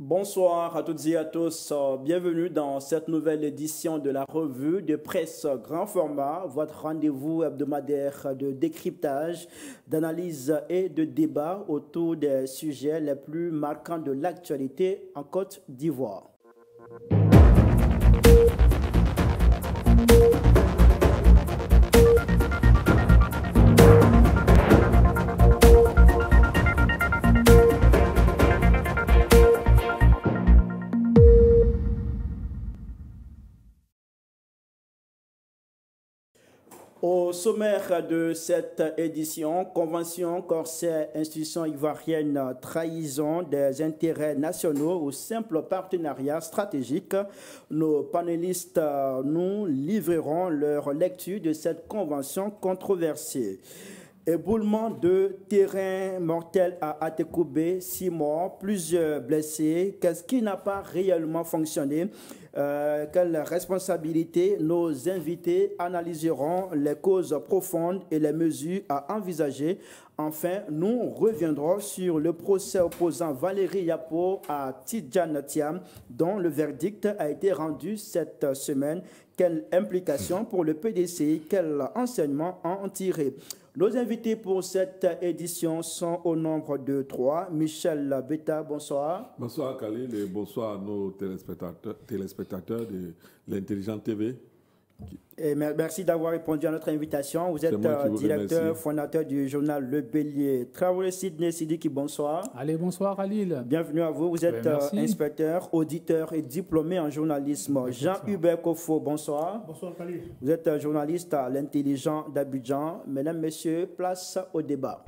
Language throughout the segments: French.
Bonsoir à toutes et à tous. Bienvenue dans cette nouvelle édition de la revue de presse grand format, votre rendez-vous hebdomadaire de décryptage, d'analyse et de débat autour des sujets les plus marquants de l'actualité en Côte d'Ivoire. Au sommaire de cette édition, convention, corset, institution ivoirienne, trahison des intérêts nationaux ou simple partenariat stratégique, nos panélistes nous livreront leur lecture de cette convention controversée. Éboulement de terrain mortel à Atekoubé, 6 morts, plusieurs blessés. Qu'est-ce qui n'a pas réellement fonctionné? Quelle responsabilité? Nos invités analyseront les causes profondes et les mesures à envisager. Enfin, nous reviendrons sur le procès opposant Valérie Yapo à Tidjane Thiam, dont le verdict a été rendu cette semaine. Quelle implication pour le PDCI? Quel enseignement en tirer? Nos invités pour cette édition sont au nombre de 3. Michel Beta, bonsoir. Bonsoir Khalil et bonsoir à nos téléspectateurs de l'Intelligente TV. Et merci d'avoir répondu à notre invitation. Vous êtes directeur, fondateur du journal Le Bélier. Traoré Sidney Sidiki, bonsoir. Allez, bonsoir Khalil. Bienvenue à vous. Vous êtes inspecteur, auditeur et diplômé en journalisme. Jean-Hubert Kofo, bonsoir. Bonsoir Khalil. Vous êtes journaliste à l'Intelligent d'Abidjan. Mesdames, Messieurs, place au débat.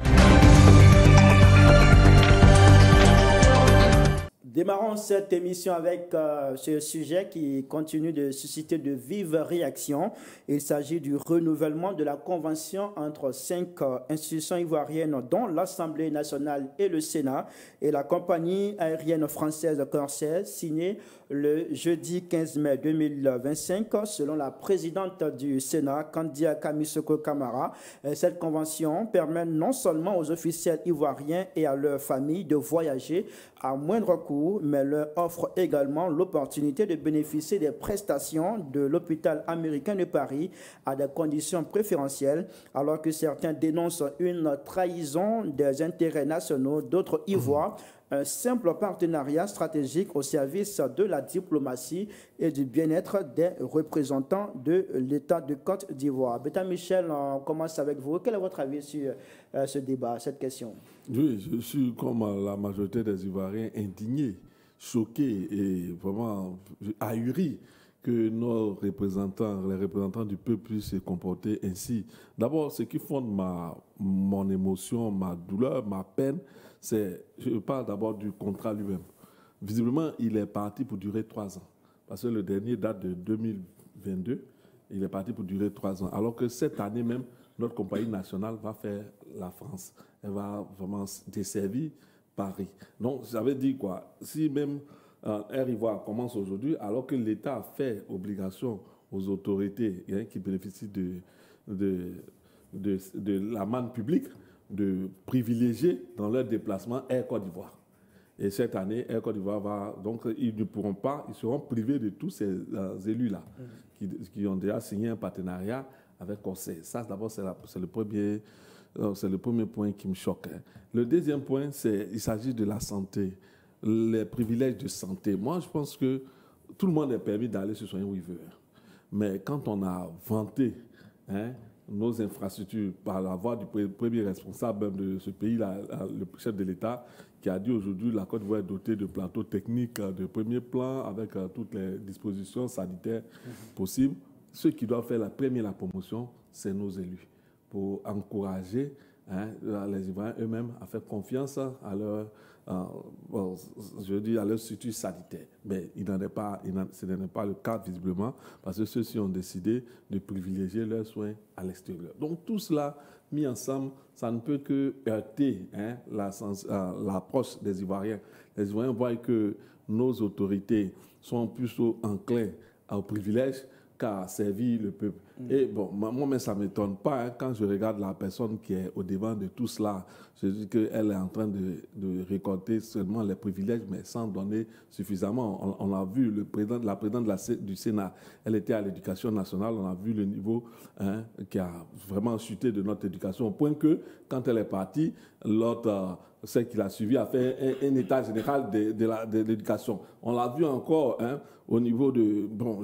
Démarrons cette émission avec ce sujet qui continue de susciter de vives réactions. Il s'agit du renouvellement de la convention entre 5 institutions ivoiriennes, dont l'Assemblée nationale et le Sénat, et la compagnie aérienne française Corsair, signée le jeudi 15 mai 2025, selon la présidente du Sénat, Kandia Kamisoko Kamara. Cette convention permet non seulement aux officiels ivoiriens et à leurs familles de voyager à moindre coût, mais leur offre également l'opportunité de bénéficier des prestations de l'hôpital américain de Paris à des conditions préférentielles, alors que certains dénoncent une trahison des intérêts nationaux, d'autres y voient un simple partenariat stratégique au service de la diplomatie et du bien-être des représentants de l'État de Côte d'Ivoire. Beta Michel, on commence avec vous. Quel est votre avis sur ce débat, cette question? Oui, je suis comme la majorité des Ivoiriens indigné, choqué et vraiment ahuri que nos représentants, les représentants du peuple puissent se comporter ainsi. D'abord, ce qui fonde mon émotion, ma douleur, ma peine, je parle d'abord du contrat lui-même. Visiblement, il est parti pour durer 3 ans. Parce que le dernier date de 2022, il est parti pour durer 3 ans. Alors que cette année même, notre compagnie nationale va faire la France. Elle va vraiment desservir Paris. Donc, j'avais dit quoi? Si même Air Ivoire commence aujourd'hui, alors que l'État a fait obligation aux autorités qui bénéficient de la manne publique, de privilégier dans leur déplacement Air Côte d'Ivoire. Et cette année, Air Côte d'Ivoire va... Donc, ils ne pourront pas, ils seront privés de tous ces élus-là qui ont déjà signé un partenariat avec Corsair. Ça, d'abord, c'est le premier point qui me choque. Le deuxième point, il s'agit de la santé, les privilèges de santé. Moi, je pense que tout le monde est permis d'aller se soigner où il veut. Mais quand on a vanté nos infrastructures par la voix du premier responsable de ce pays, le chef de l'État, qui a dit aujourd'hui que la Côte d'Ivoire est dotée de plateaux techniques de premier plan avec toutes les dispositions sanitaires possibles. Ceux qui doivent faire la promotion, c'est nos élus, pour encourager les Ivoiriens eux-mêmes à faire confiance à leur, à leur structure sanitaire. Mais ce n'est pas le cas visiblement, parce que ceux-ci ont décidé de privilégier leurs soins à l'extérieur. Donc tout cela mis ensemble, ça ne peut que heurter l'approche des Ivoiriens. Les Ivoiriens voient que nos autorités sont plutôt enclins aux privilèges qu'a servi le peuple. Et bon, moi, ça ne m'étonne pas hein, quand je regarde la personne qui est au devant de tout cela. Je dis qu'elle est en train de récolter seulement les privilèges, mais sans donner suffisamment. On a vu la présidente du Sénat, elle était à l'éducation nationale, on a vu le niveau hein, qui a vraiment chuté de notre éducation, au point que quand elle est partie, l'autre... celle qui l'a suivi a fait un état général de l'éducation. On l'a vu encore hein, au niveau de... Bon,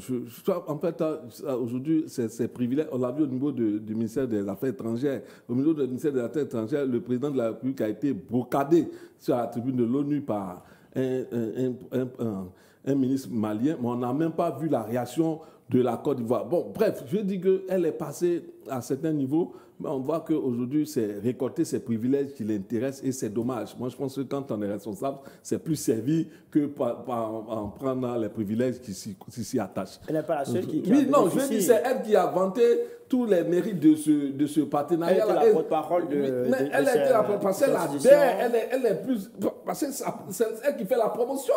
en fait, aujourd'hui, ces privilèges, on l'a vu au niveau du ministère des Affaires étrangères. Au niveau du ministère des Affaires étrangères, le président de la République a été brocadé sur la tribune de l'ONU par un ministre malien, mais on n'a même pas vu la réaction de la Côte d'Ivoire. Bon, bref, je dis qu'elle est passée à certains niveaux, mais on voit qu'aujourd'hui, c'est récolter ces privilèges qui l'intéressent et c'est dommage. Moi, je pense que quand on est responsable, c'est plus servi que en prendre les privilèges qui s'y attachent. Elle n'est pas la seule qui oui, non, je dis c'est elle qui a vanté tous les mérites de ce partenariat. Elle était la porte-parole elle a été la porte-parole parce qu'elle elle est plus... Parce que c'est elle qui fait la promotion.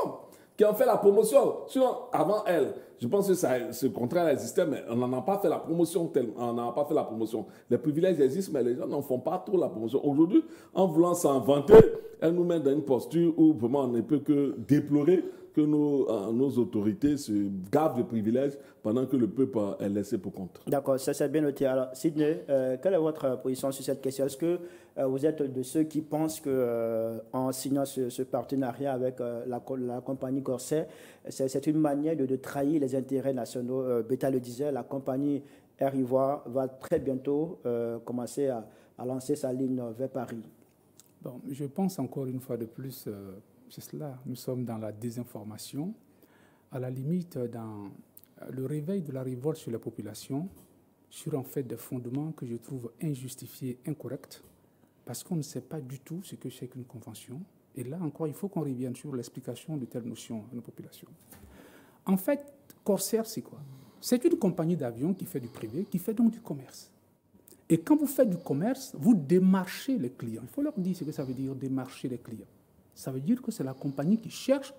Qui ont fait la promotion. Sinon, avant elle, je pense que ce contrat existait, mais on n'en a pas fait la promotion. On n'en a pas fait la promotion. Les privilèges existent, mais les gens n'en font pas trop la promotion. Aujourd'hui, en voulant s'en vanter, elle nous met dans une posture où vraiment on ne peut que déplorer que nos autorités se gavent de privilèges pendant que le peuple est laissé pour compte. D'accord, ça c'est bien noté. Alors, Sidney, quelle est votre position sur cette question? Est-ce que vous êtes de ceux qui pensent qu'en signant ce partenariat avec la compagnie Corsair, c'est une manière de trahir les intérêts nationaux? Beta le disait, la compagnie Air Ivoire va très bientôt commencer à lancer sa ligne vers Paris. Bon, je pense encore une fois de plus... c'est cela. Nous sommes dans la désinformation, à la limite dans le réveil de la révolte sur la population, sur en fait des fondements que je trouve injustifiés, incorrects, parce qu'on ne sait pas du tout ce que c'est qu'une convention. Et là encore, il faut qu'on revienne sur l'explication de telles notions à nos populations. En fait, Corsair, c'est quoi? C'est une compagnie d'avions qui fait du privé, qui fait donc du commerce. Et quand vous faites du commerce, vous démarchez les clients. Il faut leur dire ce que ça veut dire, démarcher les clients. Ça veut dire que c'est la compagnie qui cherche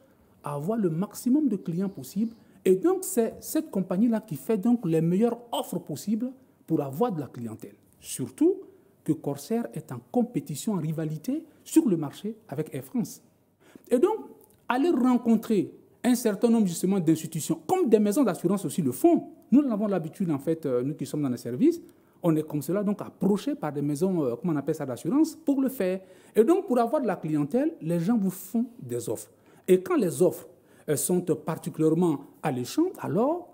à avoir le maximum de clients possible. Et donc, c'est cette compagnie-là qui fait donc les meilleures offres possibles pour avoir de la clientèle. Surtout que Corsair est en compétition, en rivalité sur le marché avec Air France. Et donc, aller rencontrer un certain nombre justement d'institutions, comme des maisons d'assurance aussi le font. Nous avons l'habitude, en fait, nous qui sommes dans les services, on est comme cela, donc approché par des maisons, comment on appelle ça, d'assurance, pour le faire. Et donc, pour avoir de la clientèle, les gens vous font des offres. Et quand les offres sont particulièrement alléchantes, alors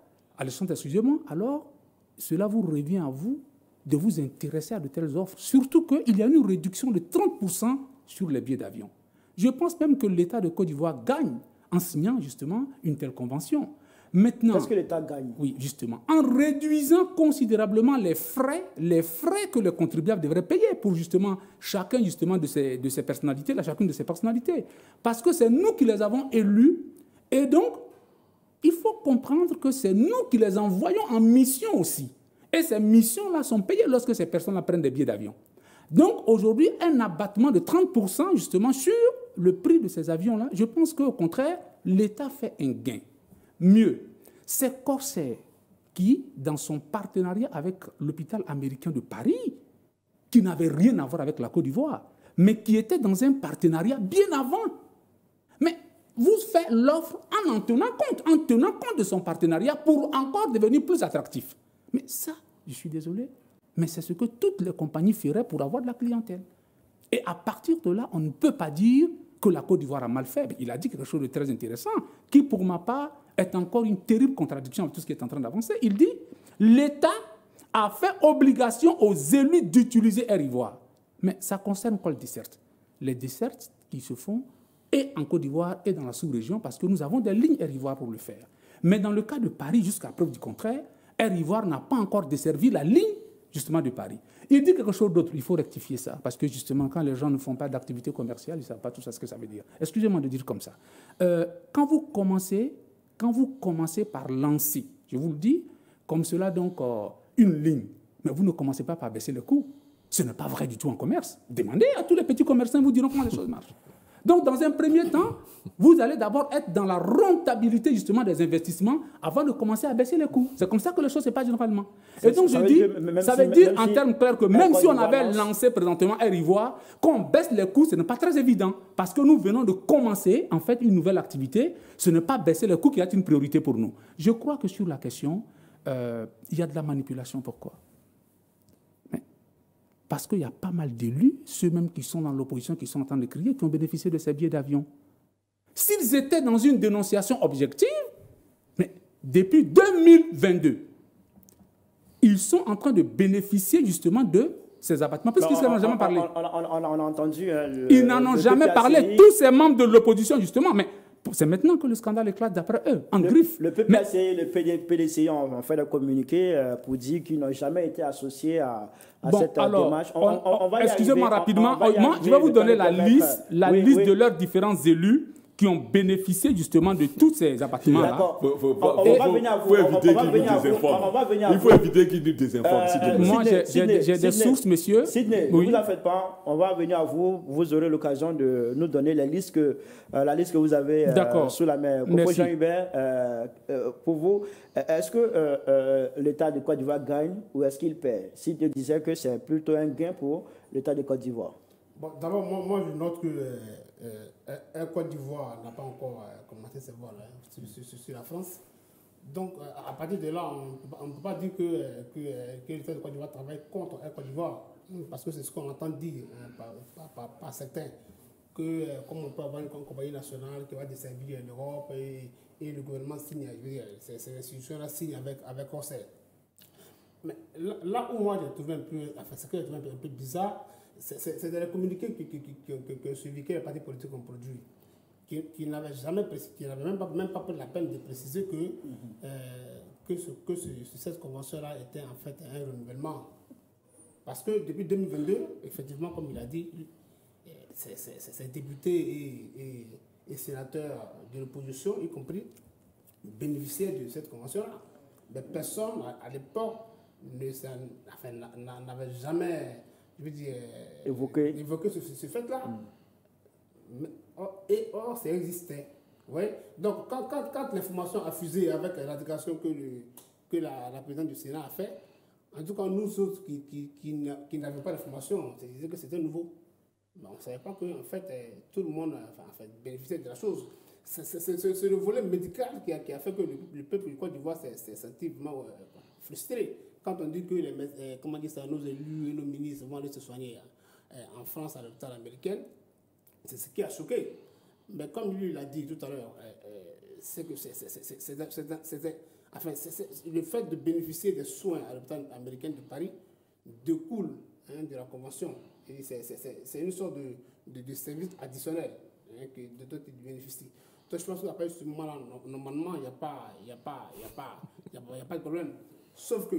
cela vous revient à vous de vous intéresser à de telles offres. Surtout qu'il y a une réduction de 30% sur les billets d'avion. Je pense même que l'État de Côte d'Ivoire gagne en signant justement une telle convention. Maintenant, qu'est-ce que l'État gagne? Oui, justement, en réduisant considérablement les frais que les contribuables devraient payer pour justement chacun justement de ces personnalités, chacune de ces personnalités. Parce que c'est nous qui les avons élus et donc il faut comprendre que c'est nous qui les envoyons en mission aussi. Et ces missions-là sont payées lorsque ces personnes-là prennent des billets d'avion. Donc aujourd'hui, un abattement de 30% justement sur le prix de ces avions-là, je pense qu'au contraire, l'État fait un gain. Mieux, c'est Corsair qui, dans son partenariat avec l'hôpital américain de Paris, qui n'avait rien à voir avec la Côte d'Ivoire, mais qui était dans un partenariat bien avant. Mais vous faites l'offre en tenant compte de son partenariat pour encore devenir plus attractif. Mais ça, je suis désolé, mais c'est ce que toutes les compagnies feraient pour avoir de la clientèle. Et à partir de là, on ne peut pas dire que la Côte d'Ivoire a mal fait. Il a dit quelque chose de très intéressant, qui pour ma part est encore une terrible contradiction avec tout ce qui est en train d'avancer. Il dit « l'État a fait obligation aux élus d'utiliser Air Ivoire ». Mais ça concerne quoi le dessert? Les desserts qui se font et en Côte d'Ivoire et dans la sous-région, parce que nous avons des lignes Air Ivoire pour le faire. Mais dans le cas de Paris, jusqu'à preuve du contraire, Air Ivoire n'a pas encore desservi la ligne justement de Paris. Il dit quelque chose d'autre, il faut rectifier ça, parce que justement, quand les gens ne font pas d'activité commerciale, ils ne savent pas tout ça ce que ça veut dire. Excusez-moi de dire comme ça. Quand vous commencez par lancer, je vous le dis, comme cela, donc, une ligne, mais vous ne commencez pas par baisser le coût. Ce n'est pas vrai du tout en commerce. Demandez à tous les petits commerçants, ils vous diront comment les choses marchent. Donc, dans un premier temps, vous allez d'abord être dans la rentabilité justement des investissements avant de commencer à baisser les coûts. C'est comme ça que les choses se passent généralement. Et donc, je dis, ça veut dire en termes clairs que même si on avait lancé présentement Air Ivoire, qu'on baisse les coûts, ce n'est pas très évident. Parce que nous venons de commencer, en fait, une nouvelle activité. Ce n'est pas baisser les coûts qui est une priorité pour nous. Je crois que sur la question, il y a de la manipulation. Pourquoi? Parce qu'il y a pas mal d'élus, ceux même qui sont dans l'opposition, qui sont en train de crier, qui ont bénéficié de ces billets d'avion. S'ils étaient dans une dénonciation objective, mais depuis 2022, ils sont en train de bénéficier justement de ces abattements, puisqu'ils n'en ont jamais parlé. On a entendu... ils n'en ont jamais parlé, tous ces membres de l'opposition, justement, mais c'est maintenant que le scandale éclate d'après eux, en griffe. Le PPAC et le PDCI ont fait le communiqué pour dire qu'ils n'ont jamais été associés à cette démarche. Excusez-moi rapidement, je vais vous donner la liste de leurs différents élus qui ont bénéficié justement de tous ces abattements-là. On va venir à vous. Il faut éviter qu'ils nous désinforment. Moi, j'ai des sources, monsieur. Sidney, ne vous en faites pas. On va venir à vous. Vous aurez l'occasion de nous donner la liste que vous avez sous la main. Pour Jean-Hubert, pour vous, est-ce que l'État de Côte d'Ivoire gagne ou est-ce qu'il perd? Sidney disait que c'est plutôt un gain pour l'État de Côte d'Ivoire. Bon, d'abord, moi, je note que Air Côte d'Ivoire n'a pas encore commencé ses vols sur la France. Donc, à partir de là, on ne peut pas dire que l'État de Côte d'Ivoire travaille contre Air Côte d'Ivoire, parce que c'est ce qu'on entend dire par certains, que comme on peut avoir une compagnie nationale qui va desservir l'Europe et le gouvernement signe, ces institutions-là signent avec Corsair. Mais là où moi j'ai trouvé un peu bizarre, c'est dans les communiqués que suivi que les partis politiques ont produits, qui n'avaient même pas pris la peine de préciser que cette convention-là était en fait un renouvellement. Parce que depuis 2022, effectivement, comme il a dit, ces députés et sénateurs de l'opposition, y compris, bénéficiaient de cette convention-là. Mais personne, à l'époque, n'avait jamais... je veux dire, évoquer ce fait-là. Or, ça existait. Ouais. Donc, quand l'information a fusé avec la déclaration que la présidente du Sénat a fait, en tout cas, nous autres qui n'avions pas d'information, on disait que c'était nouveau. Mais on ne savait pas que, en fait, tout le monde bénéficiait de la chose. C'est le volet médical qui a fait que le peuple du Côte d'Ivoire s'est senti vraiment frustré. Quand on dit que nos élus et nos ministres vont aller se soigner en France, à l'hôpital américain, c'est ce qui a choqué. Mais comme lui l'a dit tout à l'heure, c'est que le fait de bénéficier des soins à l'hôpital américain de Paris découle de la convention. C'est une sorte de service additionnel dont il bénéficie. Donc je pense qu'après ce moment-là, normalement, il n'y a pas de problème. Sauf que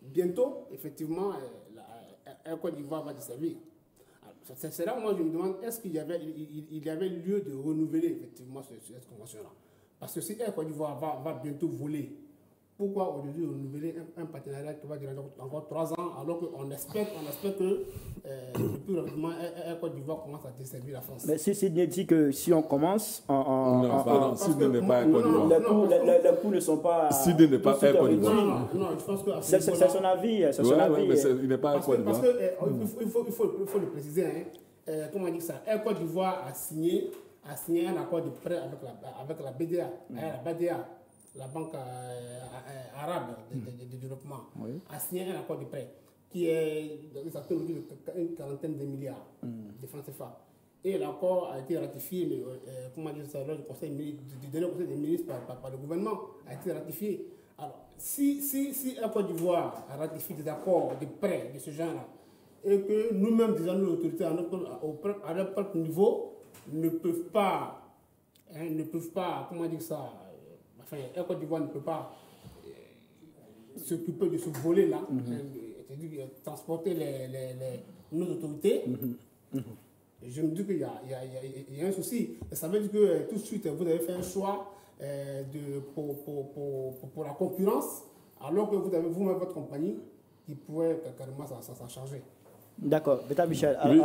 bientôt, effectivement, Air Côte d'Ivoire va desservir. C'est là où moi je me demande, est-ce qu'il y avait lieu de renouveler effectivement cette convention-là? Parce que si Air Côte d'Ivoire va bientôt voler, pourquoi aujourd'hui renouveler un partenariat qui va durer encore 3 ans, alors qu'on espère que le plus rapidement Air Côte d'Ivoire commence à desservir la France? Mais si Sidney dit que si on commence non, Sidney n'est pas Air Côte d'Ivoire. Les coûts ne sont pas... Sidney n'est pas Air Côte d'Ivoire. Non, je pense que... C'est son avis. Mais il n'est pas Air Côte d'Ivoire. Parce qu'il faut le préciser, comment on dit ça? Air Côte d'Ivoire a signé un accord de prêt avec la BDA, la BDA, la Banque arabe de développement, a signé un accord de prêt qui est dans une quarantaine de milliards de francs CFA. Et l'accord a été ratifié, du dernier conseil des ministres par le gouvernement, a été ratifié. Alors, si la Côte d'Ivoire a ratifié des accords de prêt de ce genre-là, et que nous-mêmes, disons, nos autorités à leur propre niveau, ne peuvent pas, comment dire ça, la Côte d'Ivoire ne peut pas s'occuper de ce volet-là, c'est-à-dire transporter nos autorités. Je me dis qu'il y a un souci. Et ça veut dire que tout de suite, vous avez fait un choix pour la concurrence, alors que vous avez vous-même votre compagnie qui pourrait carrément s'en charger. D'accord. Beta Michel. Oui.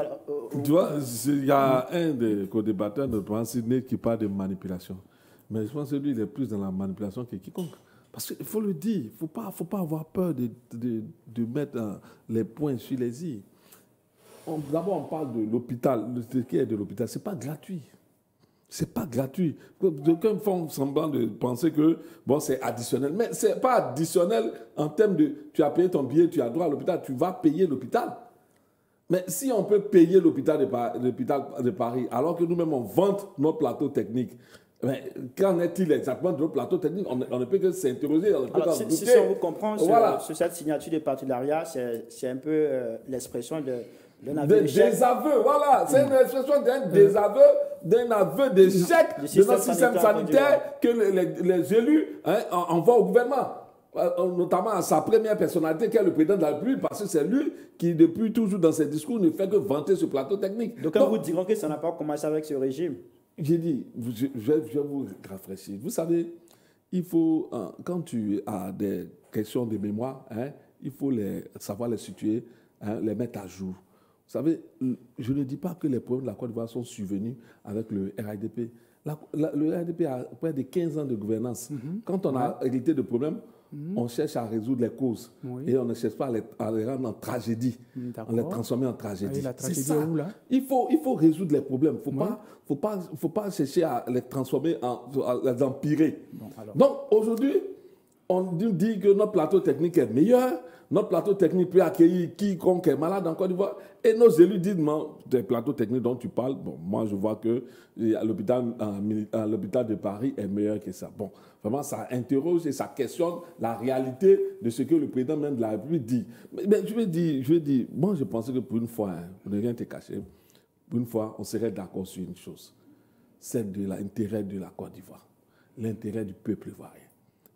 Tu vois, il y a un des co-débatteurs de Sidney qui parle de manipulation. Mais je pense que lui, il est plus dans la manipulation que quiconque. Parce qu'il faut le dire, il ne faut pas avoir peur de mettre les points sur les i. D'abord, on parle de l'hôpital. Ce qui est de l'hôpital, ce n'est pas gratuit. Ce n'est pas gratuit. D'aucuns font semblant de penser que bon, c'est additionnel. Mais ce n'est pas additionnel en termes de tu as payé ton billet, tu as droit à l'hôpital, tu vas payer l'hôpital. Mais si on peut payer l'hôpital de Paris, alors que nous-mêmes, on vante notre plateau technique, mais qu'en est-il exactement de notre plateau technique? On ne peut que s'interroger. Si on vous comprend, voilà. Sur cette signature de partenariat, c'est un peu l'expression d'un aveu d'échec. Désaveu, voilà. C'est une expression d'un désaveu, d'un aveu d'échec de notre système sanitaire que les élus envoient au gouvernement. Notamment à sa première personnalité, qui est le président de la République, parce que c'est lui qui, depuis toujours dans ses discours, ne fait que vanter ce plateau technique. Donc, vous diront que ça n'a pas commencé avec ce régime. J'ai dit, je vais vous rafraîchir. Vous savez, il faut, quand tu as des questions de mémoire, il faut savoir les situer, les mettre à jour. Vous savez, je ne dis pas que les problèmes de la Côte d'Ivoire sont survenus avec le RIDP. Le RIDP a près de 15 ans de gouvernance. Quand on a hérité de problèmes, on cherche à résoudre les causes. Et on ne cherche pas à les rendre en tragédie, à les transformer en tragédie. C'est ça. Où, là? Il faut résoudre les problèmes. Il ne faut pas chercher à les transformer, à les empirer. Bon, donc, aujourd'hui, on nous dit que notre plateau technique est meilleur. Notre plateau technique peut accueillir quiconque est malade en Côte d'Ivoire. Et nos élus disent, des plateaux techniques dont tu parles, bon, moi je vois que l'hôpital de Paris est meilleur que ça. Bon, vraiment, ça interroge et ça questionne la réalité de ce que le président même de la République dit. Mais je vais dire, moi je pensais que pour une fois, pour ne rien te cacher, pour une fois, on serait d'accord sur une chose. C'est de l'intérêt de la Côte d'Ivoire, l'intérêt du peuple ivoirien.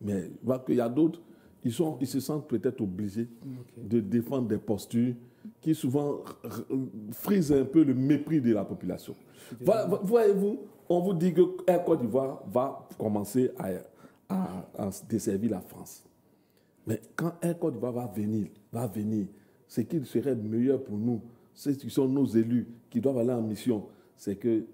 Mais je vois qu'il y a d'autres, ils se sentent peut-être obligés de défendre des postures qui souvent frisent un peu le mépris de la population. Voyez-vous, on vous dit que Air Côte d'Ivoire va commencer à desservir la France. Mais quand Air Côte d'Ivoire va venir, ce qui serait meilleur pour nous, ceux qui sont nos élus, qui doivent aller en mission, c'est qu'ils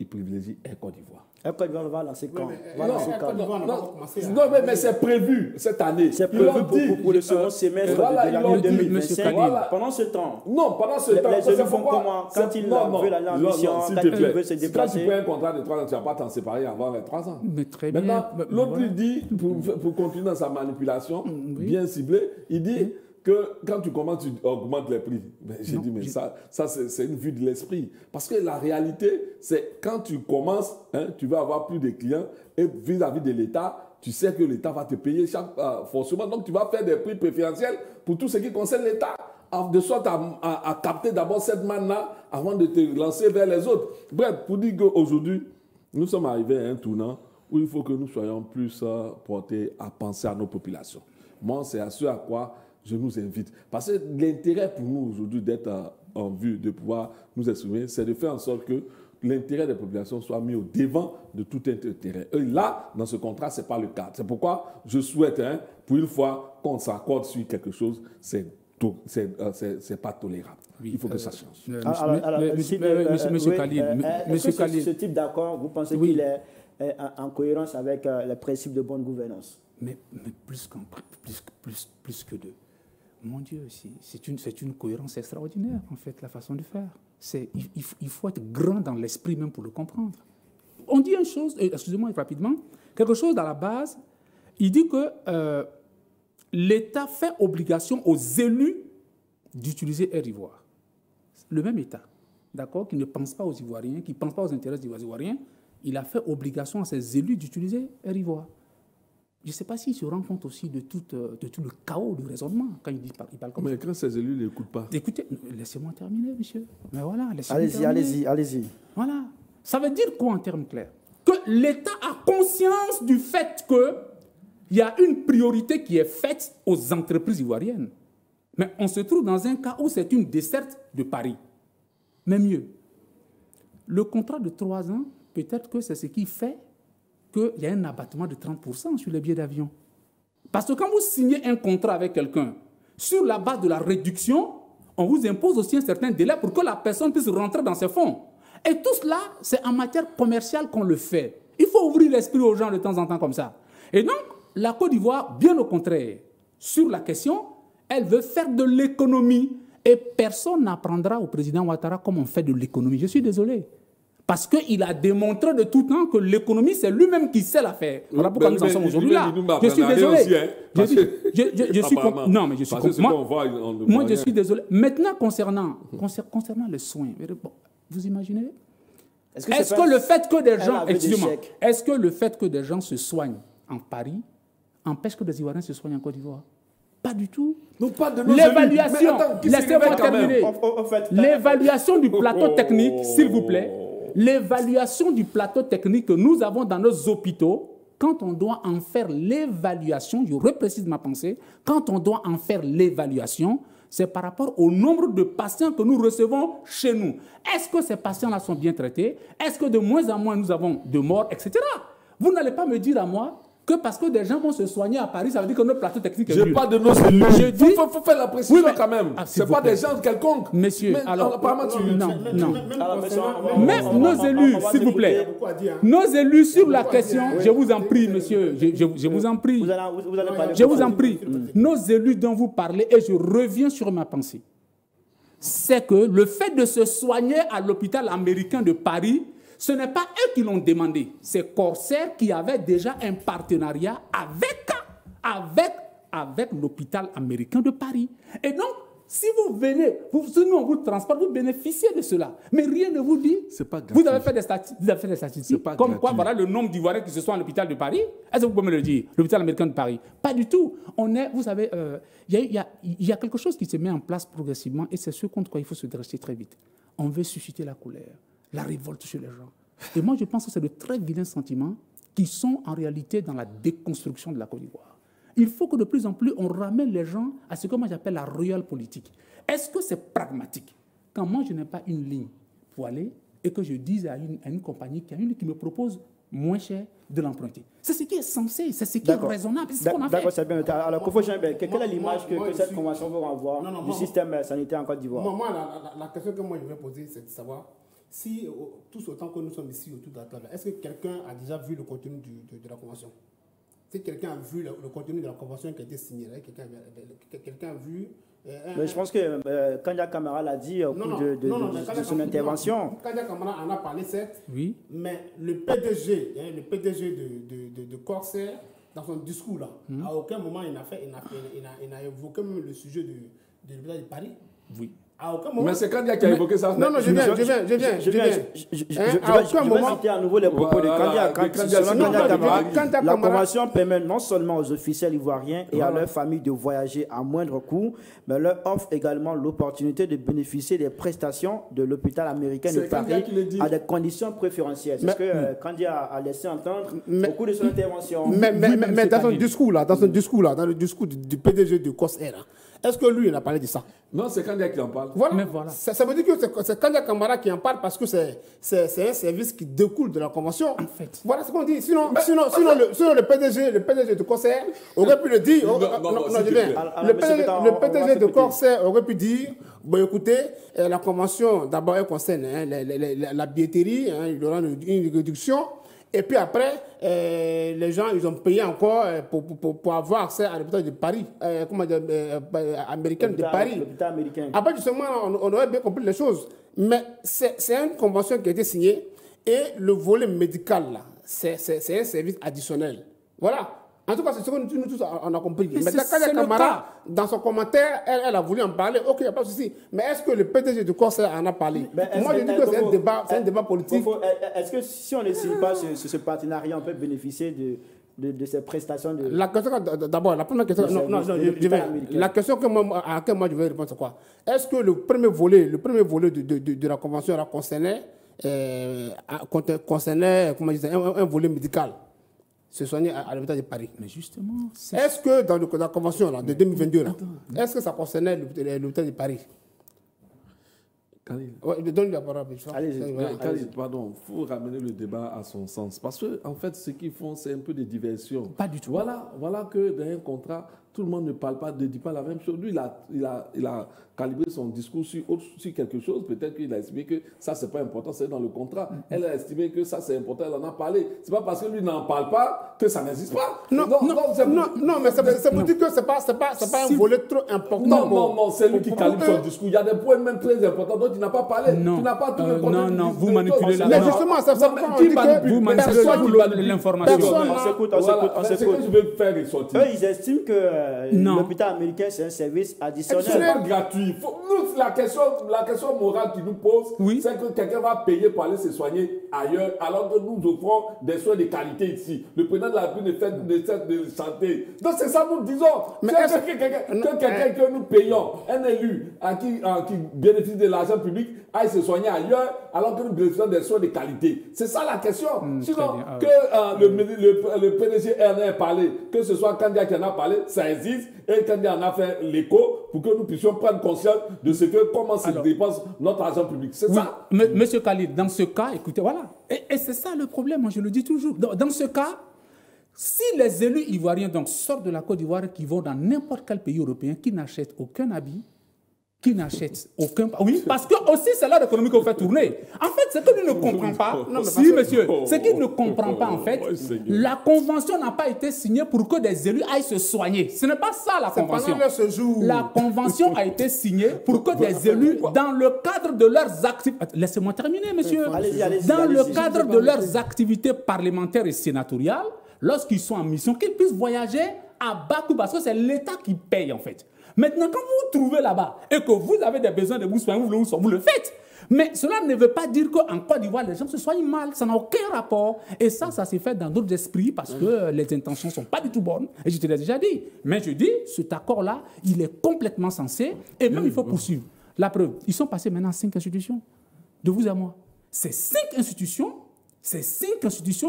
privilégient Air Côte d'Ivoire. Air Côte d'Ivoire va lancer quand? Non, mais c'est prévu cette année. C'est prévu pour le second semestre de l'année 2025. Pendant ce temps. Non, pendant ce temps. Les élus font comment? Quand ils veulent aller en mission, quand ils veulent se déplacer. Quand tu prends un contrat de 3 ans, tu ne vas pas t'en séparer avant les 3 ans. Mais très bien. Maintenant, l'autre lui dit, pour continuer dans sa manipulation, bien ciblée, il dit que quand tu commences, tu augmentes les prix. J'ai dit, mais ça c'est une vue de l'esprit. Parce que la réalité, c'est quand tu commences, tu vas avoir plus de clients et vis-à-vis de l'État, tu sais que l'État va te payer forcément. Donc, tu vas faire des prix préférentiels pour tout ce qui concerne l'État, de sorte à capter d'abord cette manne-là avant de te lancer vers les autres. Bref, pour dire qu'aujourd'hui, nous sommes arrivés à un tournant où il faut que nous soyons plus portés à penser à nos populations. Moi, c'est à ce à quoi je nous invite. Parce que l'intérêt pour nous aujourd'hui d'être en vue de pouvoir nous exprimer, c'est de faire en sorte que l'intérêt des populations soit mis au devant de tout intérêt. Et là, dans ce contrat, ce n'est pas le cas. C'est pourquoi je souhaite, pour une fois, qu'on s'accorde sur quelque chose, c'est pas tolérable. Oui, il faut que ça change. Monsieur Khalil, ce type d'accord, vous pensez qu'il est en cohérence avec les principes de bonne gouvernance? Mais plus que deux. Mon Dieu, c'est une cohérence extraordinaire, en fait, la façon de faire. Il faut être grand dans l'esprit même pour le comprendre. On dit une chose, excusez-moi rapidement, quelque chose dans la base, il dit que l'État fait obligation aux élus d'utiliser Air Ivoire. Le même État, d'accord, qui ne pense pas aux Ivoiriens, qui ne pense pas aux intérêts des Ivoiriens, il a fait obligation à ses élus d'utiliser Air Ivoire. Je ne sais pas s'il se rend compte aussi de tout le chaos du raisonnement quand il parle comme ça. Mais quand ces élus ne l'écoutent pas. Écoutez, laissez-moi terminer, monsieur. Mais voilà, allez-y. Voilà. Ça veut dire quoi en termes clairs? Que l'État a conscience du fait qu'il y a une priorité qui est faite aux entreprises ivoiriennes. Mais on se trouve dans un cas où c'est une desserte de Paris. Mais mieux, le contrat de 3 ans, peut-être que c'est ce qui fait qu'il y a un abattement de 30% sur les billets d'avion. Parce que quand vous signez un contrat avec quelqu'un, sur la base de la réduction, on vous impose aussi un certain délai pour que la personne puisse rentrer dans ses fonds. Et tout cela, c'est en matière commerciale qu'on le fait. Il faut ouvrir l'esprit aux gens de temps en temps comme ça. Et donc, la Côte d'Ivoire, bien au contraire, sur la question, elle veut faire de l'économie. Et personne n'apprendra au président Ouattara comment on fait de l'économie. Je suis désolé. Parce qu'il a démontré de tout temps que l'économie, c'est lui-même qui sait la faire. Voilà pourquoi nous en sommes aujourd'hui là. Je suis désolé. Je suis non, mais je suis moi, je suis désolé. Maintenant, concernant les soins, vous imaginez? Est-ce que le fait que des gens, est-ce que le fait que des gens se soignent en Paris empêche que des Ivoiriens se soignent en Côte d'Ivoire? Pas du tout. Non, pas de nos l'évaluation, laissez-moi terminer. L'évaluation du plateau technique, s'il vous plaît. L'évaluation du plateau technique que nous avons dans nos hôpitaux, quand on doit en faire l'évaluation, je reprécise ma pensée, quand on doit en faire l'évaluation, c'est par rapport au nombre de patients que nous recevons chez nous. Est-ce que ces patients-là sont bien traités? Est-ce que de moins en moins nous avons de morts, etc. Vous n'allez pas me dire à moi que parce que des gens vont se soigner à Paris, ça veut dire que notre plateau technique est nul. Je parle de nos élus. Il faut faire la précision quand même. Ce n'est pas des gens quelconques. Messieurs, alors, apparemment, non. Même nos élus, s'il vous plaît. Nos élus sur la question, je vous en prie, monsieur, je vous en prie. Je vous en prie. Nos élus dont vous parlez, et je reviens sur ma pensée, c'est que le fait de se soigner à l'hôpital américain de Paris, ce n'est pas eux qui l'ont demandé, c'est Corsair qui avait déjà un partenariat avec l'hôpital américain de Paris. Et donc, si vous venez, si nous on vous transporte, vous bénéficiez de cela. Mais rien ne vous dit. Pas vous avez fait des statistiques comme gratuit. Quoi, voilà le nombre d'Ivoiriens qui se sont à l'hôpital de Paris. Est-ce que vous pouvez me le dire? L'hôpital américain de Paris. Pas du tout. Vous savez, il y a quelque chose qui se met en place progressivement et c'est ce contre quoi il faut se dresser très vite. On veut susciter la colère, la révolte chez les gens. Et moi, je pense que c'est de très vilains sentiments qui sont en réalité dans la déconstruction de la Côte d'Ivoire. Il faut que de plus en plus, on ramène les gens à ce que moi j'appelle la royale politique. Est-ce que c'est pragmatique? Quand moi, je n'ai pas une ligne pour aller et que je dise à une compagnie qui me propose moins cher de l'emprunter. C'est ce qui est censé, c'est ce qui est raisonnable, c'est ce qu'on a fait. D'accord, c'est bien. Alors, quelle est l'image que cette convention veut avoir du système sanitaire en Côte d'Ivoire? Moi, la question que moi je vais poser, c'est de savoir si, tous autant que nous sommes ici autour de la table, est-ce que quelqu'un a déjà vu le contenu de la convention? Si quelqu'un a vu le contenu de la convention qui a été signée, quelqu'un a vu... Mais je pense que Kandia Camara l'a dit au cours de son intervention. Kandia Camara en a parlé, certes, oui. Mais le PDG de Corsair, dans son discours, là, à aucun moment il n'a évoqué même le sujet de l'hôpital de Paris. Oui. À aucun moment. Mais c'est Kandia qui a évoqué ça. Non, je viens. À aucun moment. Je vais citer à nouveau les propos de Kandia. La convention permet non seulement aux officiels ivoiriens et à leurs familles de voyager à moindre coût, mais leur offre également l'opportunité de bénéficier des prestations de l'hôpital américain de Paris à des conditions préférentielles. C'est ce que Kandia a laissé entendre au cours de son intervention. Mais dans son discours, dans le discours du PDG de Corsair, est-ce que lui, il a parlé de ça? Non, c'est Kandia qui en parle. Voilà. Ça veut dire que c'est Kandia Camara qui en parle parce que c'est un service qui découle de la convention. En fait. Voilà ce qu'on dit. Sinon, le PDG de Corsair aurait pu le dire. Le PDG de Corsair aurait pu dire, bon écoutez, la convention, d'abord, elle concerne la billetterie, il y aura une réduction. Et puis après, les gens, ils ont payé encore pour avoir accès à l'hôpital de Paris, américain de Paris. L'hôpital américain. Après, justement, on aurait bien compris les choses. Mais c'est une convention qui a été signée et le volet médical, là, c'est un service additionnel. Voilà. En tout cas, c'est ce que nous tous on a compris. Mais Kandia Camara, dans son commentaire, elle a voulu en parler. Ok, il n'y a pas de souci. Mais est-ce que le PDG de Corsair en a parlé? Moi, je dis que c'est un débat politique. Est-ce que si on ne signe pas ce partenariat, on peut bénéficier de ces prestations de... La question, d'abord, la première question... La question à laquelle moi je vais répondre, c'est quoi? Est-ce que le premier volet de la convention concernait un volet médical? Se soigner à l'hôpital de Paris. Mais justement... Est-ce que dans la convention là, de 2022, est-ce que ça concernait l'hôpital de Paris? Donne la parole. Khalid, pardon, il faut ramener le débat à son sens. Parce que, en fait, ce qu'ils font, c'est un peu des diversions. Pas du tout. Voilà que dans un contrat, tout le monde ne parle pas, ne dit pas la même chose. Lui, il a calibré son discours sur quelque chose. Peut-être qu'il a estimé que ça, c'est pas important, c'est dans le contrat. Elle a estimé que ça, c'est important, elle en a parlé. C'est pas parce que lui n'en parle pas que ça n'existe pas. Non, mais c'est pour dire que c'est pas un volet trop important. Non, c'est lui qui calibre son discours. Il y a des points même très importants dont il n'a pas parlé. Non. Tu n'as pas tout le contenu. Non, vous manipulez la Mais justement, c'est pourquoi on dit que vous manipulez l'information. On s'écoute. C'est ce que je veux faire ressortir. Eux, ils estiment que l'hôpital américain, c'est un service additionnel. C'est pas gratuit. Nous, la question morale qui nous pose, c'est que quelqu'un va payer pour aller se soigner ailleurs, alors que nous offrons des soins de qualité ici. Le président de la République ne cesse de chanter. Donc c'est ça nous disons. Mais quelqu'un que nous payons, un élu qui bénéficie de l'argent public, aille se soigner ailleurs, alors que nous bénéficions des soins de qualité. C'est ça la question. Sinon, que le PDG en ait parlé, que ce soit Kandia qui en a parlé, ça existe, et Kandia en a fait l'écho pour que nous puissions prendre conscience de comment se dépense notre argent public. C'est ça. Monsieur Khalid, dans ce cas, écoutez, voilà. Et c'est ça le problème, moi je le dis toujours. Dans ce cas, si les élus ivoiriens donc, sortent de la Côte d'Ivoire, qui vont dans n'importe quel pays européen, qui n'achètent aucun habit, qui n'achètent aucun... Oui, parce que aussi c'est là l'économie qu'on fait tourner. En fait, ce que lui ne comprend pas... ce qu'il ne comprend pas, en fait, la convention n'a pas été signée pour que des élus aillent se soigner. Ce n'est pas ça, la convention. La convention a été signée pour que des élus, dans le cadre de leurs activités... Laissez-moi terminer, monsieur. Dans le cadre de leurs activités parlementaires et sénatoriales, lorsqu'ils sont en mission, qu'ils puissent voyager à bas coût, parce que c'est l'État qui paye, en fait. Maintenant, quand vous vous trouvez là-bas et que vous avez des besoins de vous soigner, vous le faites. Mais cela ne veut pas dire qu'en Côte d'Ivoire, les gens se soignent mal. Ça n'a aucun rapport. Et ça s'est fait dans d'autres esprits parce que les intentions ne sont pas du tout bonnes. Et je te l'ai déjà dit. Mais je dis, cet accord-là, il est complètement censé. Et même, il faut poursuivre. La preuve, ils sont passés maintenant à 5 institutions. De vous à moi. Ces 5 institutions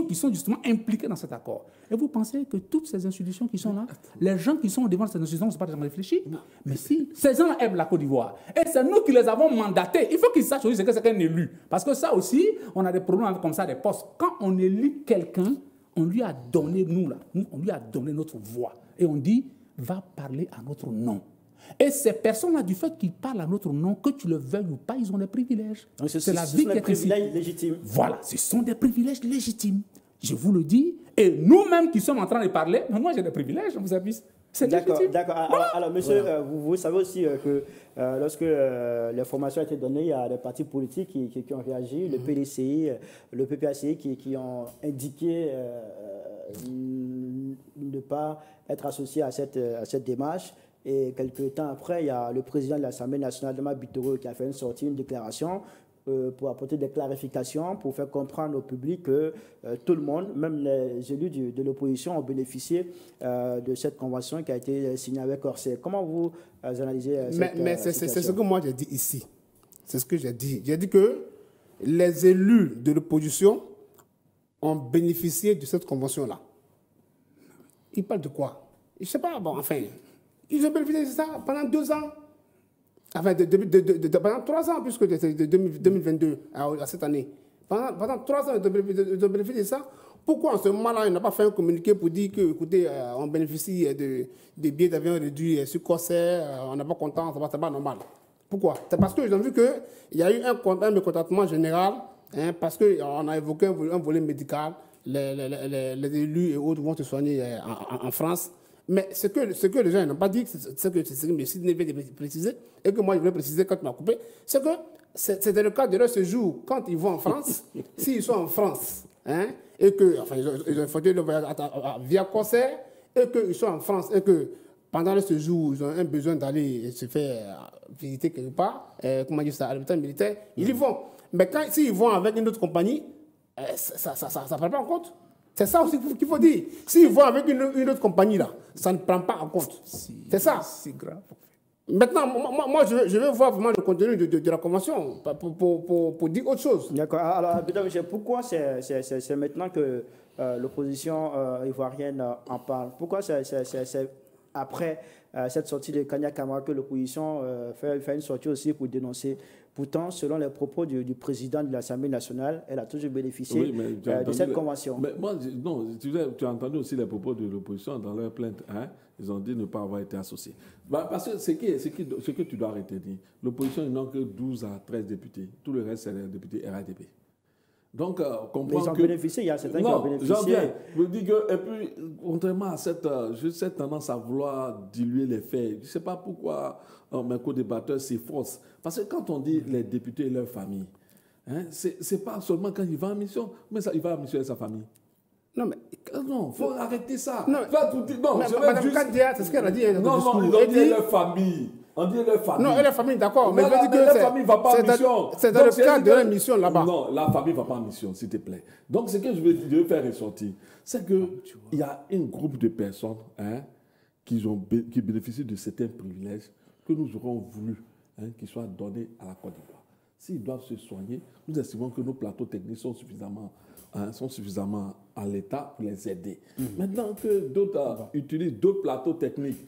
qui sont justement impliquées dans cet accord. Et vous pensez que toutes ces institutions qui sont là, les gens qui sont devant ces institutions ne sont pas des gens réfléchis? Mais si, ces gens-là aiment la Côte d'Ivoire. Et c'est nous qui les avons mandatés. Il faut qu'ils sachent aussi ce que c'est qu'un élu. Parce que ça aussi, on a des problèmes comme ça, des postes. Quand on élit quelqu'un, on lui a donné, on lui a donné notre voix. Et on dit, va parler à notre nom. Et ces personnes-là, du fait qu'ils parlent à notre nom, que tu le veuilles ou pas, ils ont des privilèges. C'est la vie qui est des privilèges légitimes. Voilà, ce sont des privilèges légitimes. Je vous le dis. Et nous-mêmes qui sommes en train de parler, moi j'ai des privilèges dans vos services. C'est légitime. D'accord. Alors, monsieur, vous savez aussi que lorsque l'information a été donnée, il y a des partis politiques qui ont réagi, le PDCI, le PPACI, qui ont indiqué ne pas être associés à cette démarche. Et quelques temps après, il y a le président de l'Assemblée nationale, Adama Bitoro, qui a fait une déclaration pour apporter des clarifications, pour faire comprendre au public que tout le monde, même les élus de l'opposition, ont bénéficié de cette convention qui a été signée avec Orsay. Comment vous analysez cette situation? C'est ce que moi j'ai dit ici. C'est ce que j'ai dit. J'ai dit que les élus de l'opposition ont bénéficié de cette convention-là. Ils parlent de quoi? Je ne sais pas, bon, enfin... Ils ont bénéficié de ça pendant 2 ans. Enfin, pendant 3 ans, puisque de 2022 à cette année. Pendant 3 ans, ils ont bénéficié de ça. Pourquoi en ce moment-là, ils n'ont pas fait un communiqué pour dire que, écoutez, on bénéficie des billets d'avion réduits sur Corsair, on n'est pas content, c'est pas normal. Pourquoi? C'est parce qu'ils ont vu qu'il y a eu un mécontentement général, parce qu'on a évoqué un volet médical, les élus et autres vont se soigner en France. Mais ce que les gens n'ont pas dit, c'est que Sidney vient de préciser, et que moi je voulais préciser quand tu m'as coupé, c'est que c'était le cas de leur séjour quand ils vont en France, s'ils sont en France, et que, enfin, ils ont effectué le voyage via Corsair, et qu'ils sont en France, et que pendant leur séjour, ils ont un besoin d'aller se faire visiter quelque part, comment dire ça, à l'hôpital militaire, ils y vont. Mais s'ils vont avec une autre compagnie, ça ne prend pas en compte. C'est ça aussi qu'il faut dire. S'ils vont avec une autre compagnie, là, ça ne prend pas en compte. C'est ça. C'est grave. Maintenant, moi je veux voir vraiment le contenu de la convention pour dire autre chose. D'accord. Alors, pourquoi c'est maintenant que l'opposition ivoirienne en parle? Pourquoi après cette sortie de Kanya Kamara que l'opposition fait une sortie aussi pour dénoncer. Pourtant, selon les propos du président de l'Assemblée nationale, elle a toujours bénéficié de cette convention. Mais moi, non, tu as entendu aussi les propos de l'opposition dans leur plainte. Hein? Ils ont dit ne pas avoir été associés. Parce que ce que tu dois retenir, l'opposition, ils n'ont que 12 à 13 députés. Tout le reste, c'est les députés RADP. Donc, comprendre ils ont bénéficié, il y a certains qui ont bénéficié. J'en viens. Je dis que, et puis, contrairement à cette tendance à vouloir diluer les faits, je ne sais pas pourquoi mes co-débatteurs s'efforcent. Parce que quand on dit les députés et leurs familles, hein, ce n'est pas seulement quand il va en mission, mais il va en mission avec sa famille. Non, mais. Non, il faut arrêter ça. Non, Madame Kadia, c'est ce qu'elle a dit. Non, on dit leur famille. On dit leur famille. Non, leur famille, d'accord. Mais la famille ne va pas en mission. C'est dans le cadre de la mission là-bas. Non, la famille ne va pas en mission, s'il te plaît. Donc, ce que je veux faire ressortir, c'est qu'il y a un groupe de personnes qui bénéficient de certains privilèges que nous aurons voulu qu'ils soient donnés à la Côte d'Ivoire. S'ils doivent se soigner, nous estimons que nos plateaux techniques sont suffisamment à l'état pour les aider. Maintenant que d'autres utilisent d'autres plateaux techniques,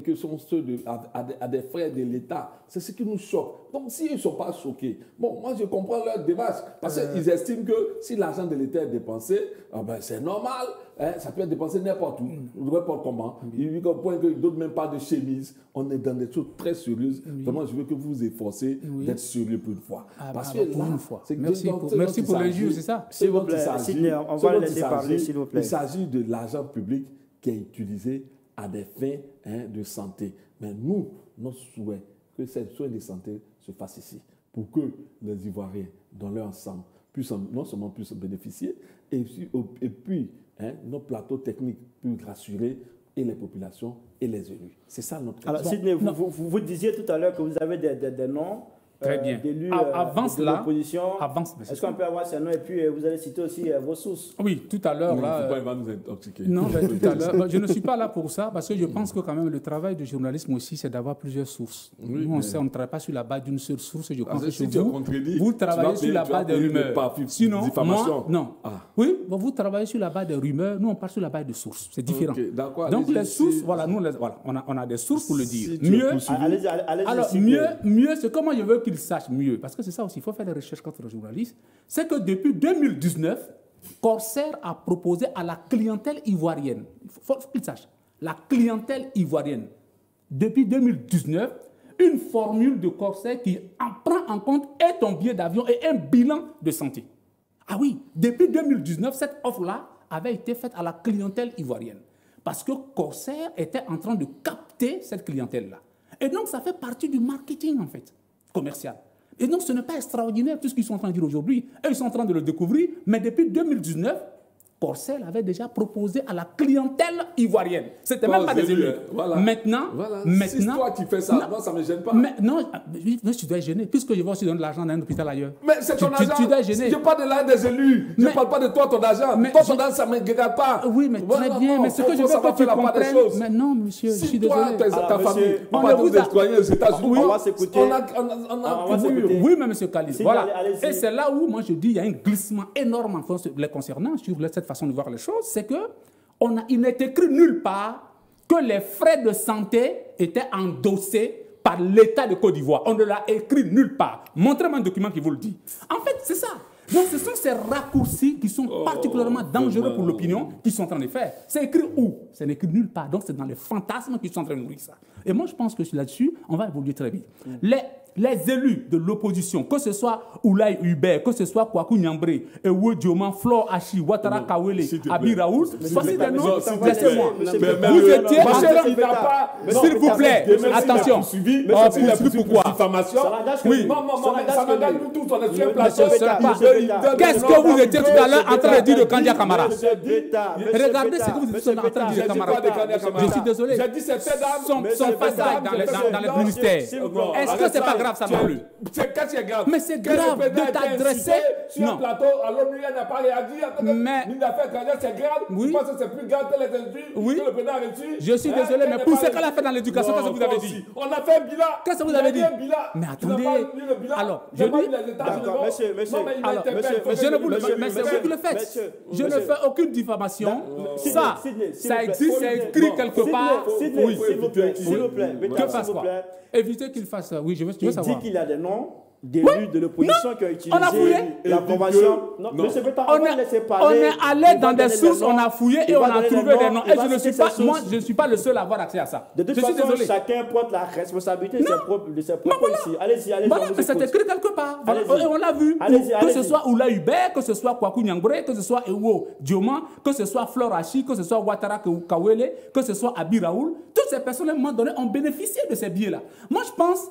que sont ceux à des frais de l'État, c'est ce qui nous choque. Donc, s'ils ne sont pas choqués, bon, moi je comprends leur démarche, parce qu'ils estiment que si l'argent de l'État est dépensé, c'est normal, ça peut être dépensé n'importe où, n'importe comment. Il y a un point que d'autres même pas de chemise, on est dans des choses très sérieuses. Vraiment, je veux que vous vous efforcez d'être sérieux pour une fois. Parce que pour une fois. Merci pour le juge, c'est ça. S'il vous plaît, on va le laisser parler, s'il vous plaît. Il s'agit de l'argent public qui est utilisé à des fins de santé. Mais nous, notre souhait, que ces soins de santé se fassent ici, pour que les Ivoiriens, dans leur ensemble, puissent non seulement puissent bénéficier, et puis nos plateaux techniques puissent rassurer et les populations et les élus. C'est ça notre question. Alors, Sidney, vous disiez tout à l'heure que vous avez des noms d'élus de l'opposition. Est-ce qu'on peut avoir ces noms et puis vous allez citer aussi vos sources? Oui, tout à l'heure. Il va nous intoxiquer. Non, tout à l'heure. Je ne suis pas là pour ça parce que je pense que quand même le travail du journalisme aussi, c'est d'avoir plusieurs sources. Nous, on ne travaille pas sur la base d'une seule source. Je pense que vous travaillez sur la base des rumeurs. Sinon, moi, non. Oui, vous travaillez sur la base des rumeurs. Nous, on part sur la base de sources. C'est différent. Donc, les sources, voilà, on a des sources pour le dire. Mieux, c'est comment je veux qu'ils sachent mieux. Parce que c'est ça aussi, il faut faire des recherches contre les journalistes. C'est que depuis 2019, Corsair a proposé à la clientèle ivoirienne, il faut qu'ils sachent, la clientèle ivoirienne, depuis 2019, une formule de Corsair qui prend en compte et ton billet d'avion et un bilan de santé. Ah oui, depuis 2019, cette offre-là avait été faite à la clientèle ivoirienne. Parce que Corsair était en train de capter cette clientèle-là. Et donc, ça fait partie du marketing, en fait, commercial. Et donc, ce n'est pas extraordinaire tout ce qu'ils sont en train de dire aujourd'hui. Eux, ils sont en train de le découvrir. Mais depuis 2019, Corsair avait déjà proposé à la clientèle ivoirienne. Ce n'était même pas des élus. Maintenant, si toi tu fais ça, non, ça ne me gêne pas. Mais tu dois être gêné, puisque je vais aussi donner de l'argent dans un hôpital ailleurs. Mais c'est ton argent. Tu dois être gêné. Je ne parle pas de l'argent des élus. Je ne parle pas de toi, ton argent. Toi, ton argent, ça ne me regarde pas. Oui, mais très bien. Mais ce que je veux que tu comprennes. Mais non, monsieur, je suis désolé. Si toi, ta famille, on va vous exploiter aux États-Unis. On va s'écouter. Oui, mais monsieur Khalid. Voilà. Et c'est là où, moi, je dis, il y a un glissement énorme en France les concernant sur cette façon de voir les choses, c'est qu'il n'est écrit nulle part que les frais de santé étaient endossés par l'État de Côte d'Ivoire. On ne l'a écrit nulle part. Montrez-moi un document qui vous le dit. En fait, c'est ça. Donc, ce sont ces raccourcis qui sont particulièrement dangereux pour l'opinion qu'ils sont en train de faire. C'est écrit où? C'est écrit nulle part. Donc, c'est dans les fantasmes qu'ils sont en train de nourrir ça. Et moi, je pense que là-dessus, on va évoluer très vite. Les élus de l'opposition, que ce soit Oulaye Hubert, que ce soit Kwaku Nyambré, Ewo Dioman, Flore Achi, Ouattara Kawele, Abi Raoul, voici des noms, laissez-moi. Vous étiez, s'il vous plaît, attention. Pourquoi? Oui. Ça m'engage nous tous, on est sur un plateau. Qu'est-ce que vous étiez tout à l'heure en train de dire de Kandia Kamara? Regardez ce que vous étiez en train de dire de Kamara. Je suis désolé. Son face dans les ministères. Est-ce que c'est pas grave? grave ça non plus. Qu'est-ce qui est grave? Mais c'est grave de t'adresser. Sur un plateau, à l'ONU, il n'a pas réagi. Mais. Ministre d'Affaires étrangères, c'est grave. Oui. Je pense que c'est plus grave que les insultes que le président a reçu. Je suis désolé, mais pour ce qu'elle a fait dans l'éducation, qu'est-ce que vous avez dit? On a fait un bilan. Qu'est-ce que vous avez dit? Mais attendez. Alors, je dis. D'accord, monsieur. Je ne vous le mais c'est vous qui le faites. Je ne fais aucune diffamation. Ça existe, c'est écrit quelque part. Oui, s'il vous plaît. Que fasse quoi? Éviter qu'il fasse. Oui, je veux savoir. Il dit qu'il y a des noms d'élus de l'opposition qui ont utilisé la convention. Non, monsieur Bétan, on est allé dans des sources, on a fouillé et on a trouvé des noms. Et je ne suis pas le seul à avoir accès à ça. De toute façon, chacun porte la responsabilité de ses propres ici. Allez-y. Voilà, mais c'est écrit quelque part. Et on l'a vu. Que ce soit Oula Hubert, que ce soit Kwaku Nyangbre, que ce soit Ewo Dioma, que ce soit Flore Hachi, que ce soit Ouattara Kawele, que ce soit Abi Raoul, toutes ces personnes à un moment donné ont bénéficié de ces billets-là. Moi, je pense.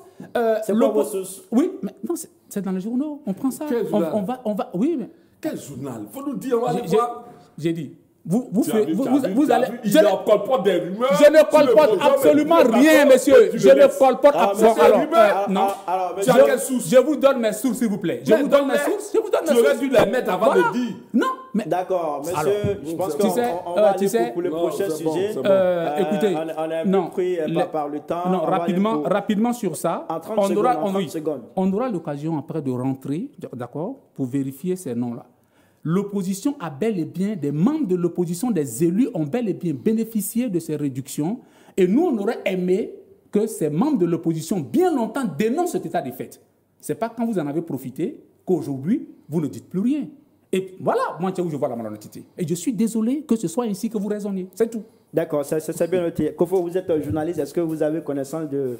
C'est quoi vos sources? Oui, mais non, c'est dans les journaux. On prend ça. On va. Oui, mais. Quel journal? Faut nous dire, on va le voir. J'ai dit. Vous allez. Il ne colporte des rumeurs. Je ne colporte absolument rien, monsieur. Je ne colporte absolument rien. Non. Tu as quelle source? Je vous donne mes sources, s'il vous plaît. Je vous donne mes sources. Tu aurais dû les mettre avant de dire. Non. D'accord, monsieur. Je pense qu'on va aller pour le prochain sujet. Écoutez. On est un peu pris par le temps. Non, rapidement sur ça. En 30 secondes. On aura l'occasion après de rentrer, d'accord, pour vérifier ces noms-là. L'opposition a bel et bien, des membres de l'opposition, des élus ont bel et bien bénéficié de ces réductions. Et nous, on aurait aimé que ces membres de l'opposition, bien longtemps, dénoncent cet état de fait. Ce n'est pas quand vous en avez profité qu'aujourd'hui, vous ne dites plus rien. Et voilà, moi, où je vois la malhonnêteté. Et je suis désolé que ce soit ainsi que vous raisonnez. C'est tout. D'accord, c'est bien noté. Kofo, vous êtes journaliste. Est-ce que vous avez connaissance de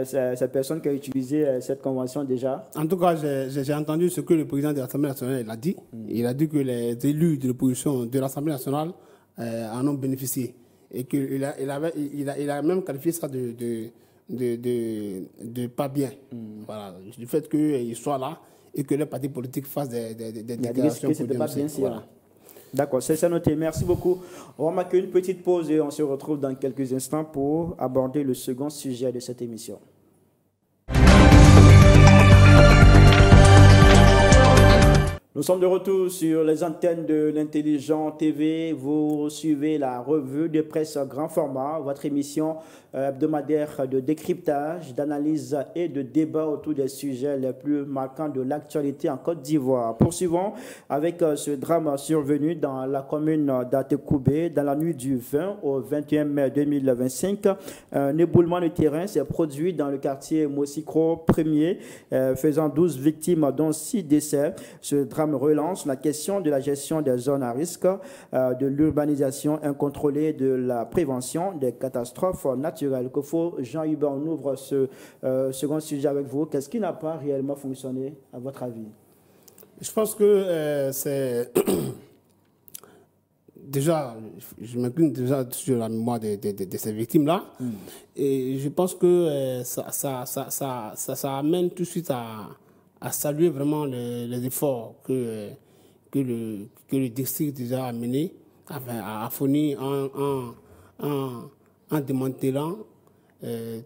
cette personne qui a utilisé cette convention déjà? En tout cas, j'ai entendu ce que le président de l'Assemblée nationale a dit. Il a dit que les élus de l'opposition de l'Assemblée nationale en ont bénéficié. Et qu'il a même qualifié ça de pas bien. Voilà, du fait qu'ils soient là et que les partis politiques fassent des déclarations pour dénoncer. Voilà. D'accord, c'est noté. Merci beaucoup. On va marquer une petite pause et on se retrouve dans quelques instants pour aborder le second sujet de cette émission. Nous sommes de retour sur les antennes de l'Intelligent TV. Vous suivez la revue de presse grand format, votre émission hebdomadaire de décryptage, d'analyse et de débat autour des sujets les plus marquants de l'actualité en Côte d'Ivoire. Poursuivons avec ce drame survenu dans la commune d'Atekoubé dans la nuit du 20 au 21 mai 2025. Un éboulement de terrain s'est produit dans le quartier Mosikro 1er, faisant 12 victimes, dont 6 décès. Ce drame relance la question de la gestion des zones à risque, de l'urbanisation incontrôlée, de la prévention des catastrophes naturelles. Jean-Hubert, on ouvre ce second sujet avec vous. Qu'est-ce qui n'a pas réellement fonctionné, à votre avis? Je pense que c'est... Déjà, je m'incline déjà sur la mémoire de ces victimes-là. Et je pense que ça amène tout de suite à saluer vraiment les efforts que le district déjà a menés, a fourni en démantelant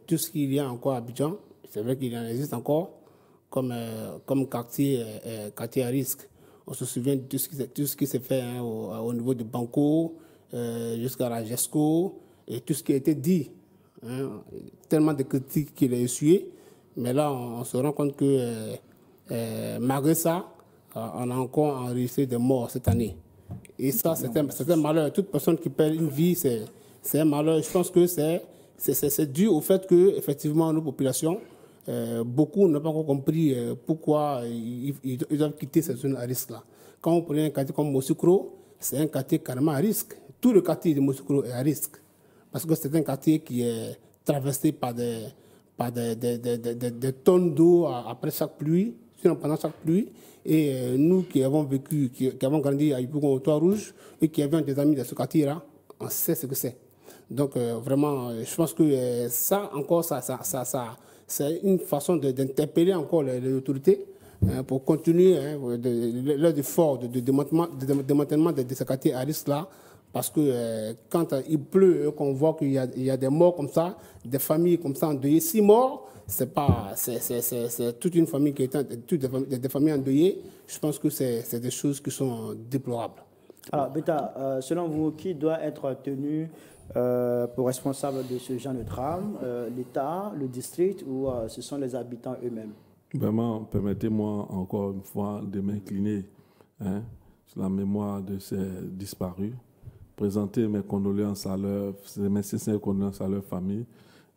tout ce qu'il y a encore à Abidjan. C'est vrai qu'il en existe encore comme quartier à risque. On se souvient de tout ce qui s'est fait au niveau de Banco, jusqu'à la GESCO, et tout ce qui a été dit. Tellement de critiques qu'il a essuyées. Mais là, on se rend compte que malgré ça, on a encore enregistré des morts cette année. Et ça, c'est un malheur. Toute personne qui perd une vie, c'est un malheur. Je pense que c'est dû au fait que, effectivement, nos populations, beaucoup n'ont pas encore compris pourquoi ils doivent quitter cette zone à risque-là. Quand on prend un quartier comme Mosikro, c'est un quartier carrément à risque. Tout le quartier de Mosikro est à risque. Parce que c'est un quartier qui est traversé par des tonnes d'eau après chaque pluie, sinon pendant chaque pluie. Et nous qui avons vécu, qui avons grandi à Yopougon au Toit-Rouge et qui avions des amis de ce quartier-là, on sait ce que c'est. Donc vraiment, je pense que ça encore, c'est une façon d'interpeller encore les autorités pour continuer leur effort de démantèlement de ce quartier à risque-là Parce que quand il pleut, qu'on voit qu'il y a des morts comme ça, des familles comme ça endeuillées, 6 morts, c'est toute une famille qui est toutes des familles endeuillées. Je pense que c'est des choses qui sont déplorables. Alors, Beta, selon vous, qui doit être tenu pour responsable de ce genre de drame, l'État, le district ou ce sont les habitants eux-mêmes? Vraiment, permettez-moi encore une fois de m'incliner sur la mémoire de ces disparus, présenter mes condoléances à mes sincères condoléances à leur famille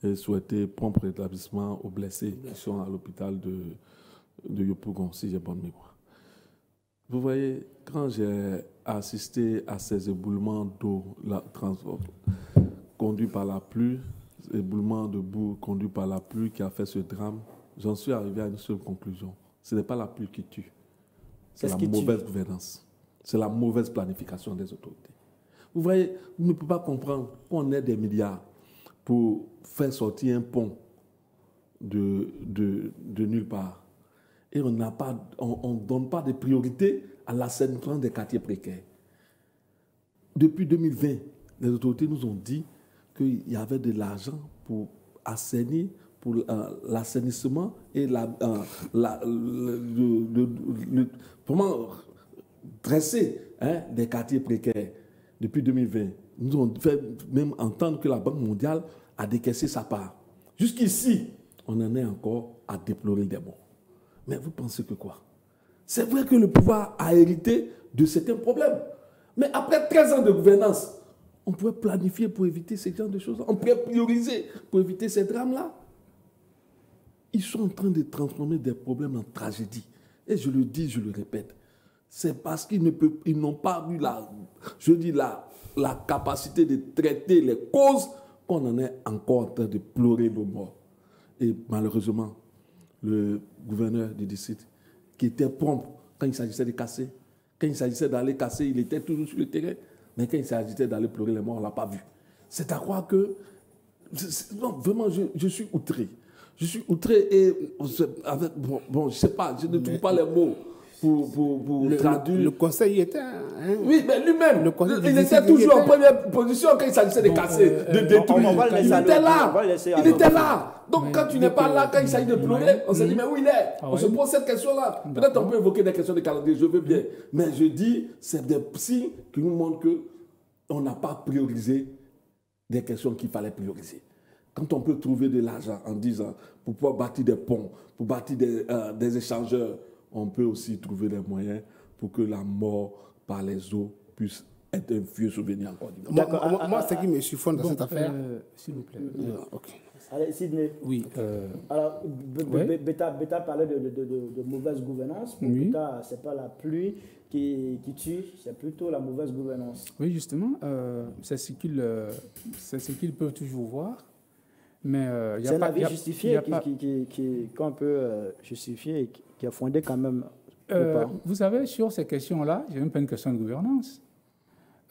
et souhaiter prompt rétablissement aux blessés qui sont à l'hôpital de Yopougon, si j'ai bonne mémoire. Vous voyez, quand j'ai assisté à ces éboulements d'eau conduits par la pluie, éboulements de boue conduits par la pluie qui a fait ce drame, j'en suis arrivé à une seule conclusion. Ce n'est pas la pluie qui tue, c'est la mauvaise gouvernance, c'est la mauvaise planification des autorités. Vous voyez, vous ne pouvez pas comprendre qu'on ait des milliards pour faire sortir un pont de nulle part. Et on ne donne pas de priorité à l'assainissement des quartiers précaires. Depuis 2020, les autorités nous ont dit qu'il y avait de l'argent pour assainir, pour l'assainissement et comment dresser des quartiers précaires. Depuis 2020, nous ont fait même entendre que la Banque mondiale a décaissé sa part. Jusqu'ici, on en est encore à déplorer des morts. Mais vous pensez que quoi? C'est vrai que le pouvoir a hérité de certains problèmes. Mais après 13 ans de gouvernance, on pourrait planifier pour éviter ce genre de choses. On pourrait prioriser pour éviter ces drames-là. Ils sont en train de transformer des problèmes en tragédie. Et je le dis, je le répète. C'est parce qu'ils n'ont pas eu la capacité de traiter les causes qu'on en est encore en train de pleurer nos morts. Et malheureusement, le gouverneur du district, qui était prompt quand il s'agissait de casser, quand il s'agissait d'aller casser, il était toujours sur le terrain, mais quand il s'agissait d'aller pleurer les morts, on ne l'a pas vu. C'est à croire que... Non, vraiment, je suis outré. Je suis outré et... je ne sais pas, je ne trouve pas les mots pour traduire. Le conseil était... Oui, mais lui-même, il était toujours en première position quand il s'agissait de casser, de détruire. Il était là. Il était là. Donc quand tu n'es pas là, quand il s'agit de pleurer, on se dit, mais où il est? On se pose cette question-là. Peut-être on peut évoquer des questions de calendrier, je veux bien. Mais je dis, c'est des signes qui nous montrent qu'on n'a pas priorisé des questions qu'il fallait prioriser. Quand on peut trouver de l'argent en disant, pour pouvoir bâtir des ponts, pour bâtir des échangeurs, on peut aussi trouver des moyens pour que la mort par les eaux puisse être un vieux souvenir encore. Moi, ce qui me chiffonne dans cette affaire... S'il vous plaît. Ok. Allez, Sidney. Oui. Alors, Beta parlait de mauvaise gouvernance. Pour Beta, ce n'est pas la pluie qui tue, c'est plutôt la mauvaise gouvernance. Oui, justement, c'est ce qu'ils peuvent toujours voir. Mais c'est un avis justifié qu'on peut justifier et qui est fondé quand même. Vous savez, sur ces questions-là, ce n'est même pas une question de gouvernance.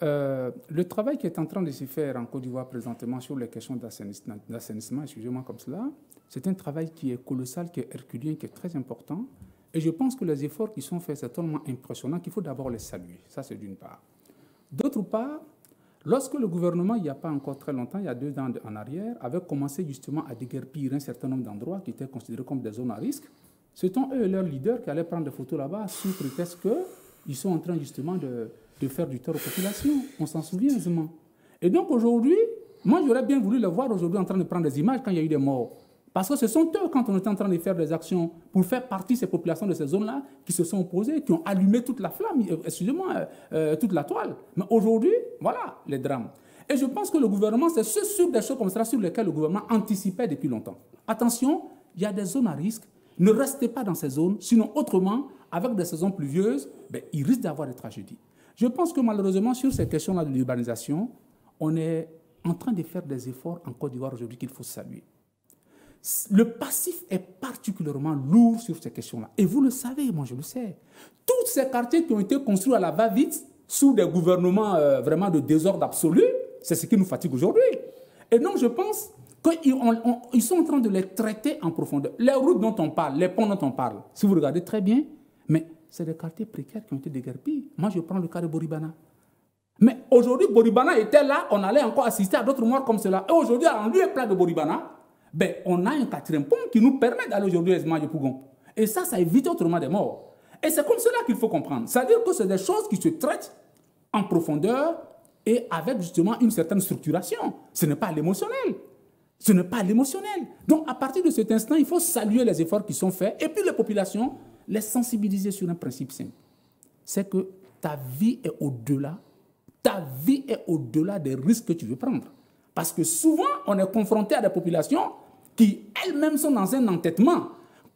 Le travail qui est en train de se faire en Côte d'Ivoire présentement sur les questions d'assainissement, excusez-moi comme cela, c'est un travail qui est colossal, qui est herculien, qui est très important. Et je pense que les efforts qui sont faits, c'est tellement impressionnant qu'il faut d'abord les saluer. Ça, c'est d'une part. D'autre part, lorsque le gouvernement, il n'y a pas encore très longtemps, il y a 2 ans en arrière, avait commencé justement à déguerpir un certain nombre d'endroits qui étaient considérés comme des zones à risque, ce sont eux et leurs leaders qui allaient prendre des photos là-bas sous prétexte qu'ils sont en train justement de faire du tort aux populations. On s'en souvient aisément. Et donc aujourd'hui, moi j'aurais bien voulu les voir aujourd'hui en train de prendre des images quand il y a eu des morts. Parce que ce sont eux, quand on était en train de faire des actions pour faire partie de ces populations de ces zones-là, qui se sont opposées, qui ont allumé toute la flamme, excusez-moi, toute la toile. Mais aujourd'hui, voilà les drames. Et je pense que le gouvernement, c'est sur des choses comme ça sur lesquelles le gouvernement anticipait depuis longtemps. Attention, il y a des zones à risque. Ne restez pas dans ces zones, sinon autrement, avec des saisons pluvieuses, il risque d'avoir des tragédies. Je pense que malheureusement, sur ces questions-là de l'urbanisation, on est en train de faire des efforts en Côte d'Ivoire aujourd'hui qu'il faut saluer. Le passif est particulièrement lourd sur ces questions-là. Et vous le savez, moi je le sais. Tous ces quartiers qui ont été construits à la va-vite, sous des gouvernements vraiment de désordre absolu, c'est ce qui nous fatigue aujourd'hui. Et donc je pense qu'ils sont en train de les traiter en profondeur. Les routes dont on parle, les ponts dont on parle, si vous regardez très bien, mais c'est des quartiers précaires qui ont été déguerpis. Moi, je prends le cas de Boribana. Mais aujourd'hui, Boribana était là, on allait encore assister à d'autres morts comme cela. Et aujourd'hui, en lieu et place de Boribana, ben, on a un quatrième pont qui nous permet d'aller aujourd'hui à Esmaï-Pougon. Et ça évite autrement des morts. Et c'est comme cela qu'il faut comprendre. C'est-à-dire que c'est des choses qui se traitent en profondeur et avec justement une certaine structuration. Ce n'est pas l'émotionnel. Ce n'est pas l'émotionnel. Donc, à partir de cet instant, il faut saluer les efforts qui sont faits et puis les populations, les sensibiliser sur un principe simple. C'est que ta vie est au-delà. Ta vie est au-delà des risques que tu veux prendre. Parce que souvent, on est confronté à des populations qui elles-mêmes sont dans un entêtement.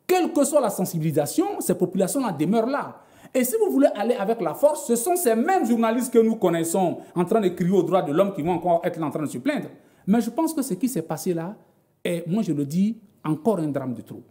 Quelle que soit la sensibilisation, ces populations-là demeurent là. Et si vous voulez aller avec la force, ce sont ces mêmes journalistes que nous connaissons en train de crier aux droits de l'homme qui vont encore être là en train de se plaindre. Mais je pense que ce qui s'est passé là est, moi je le dis, encore un drame de trop.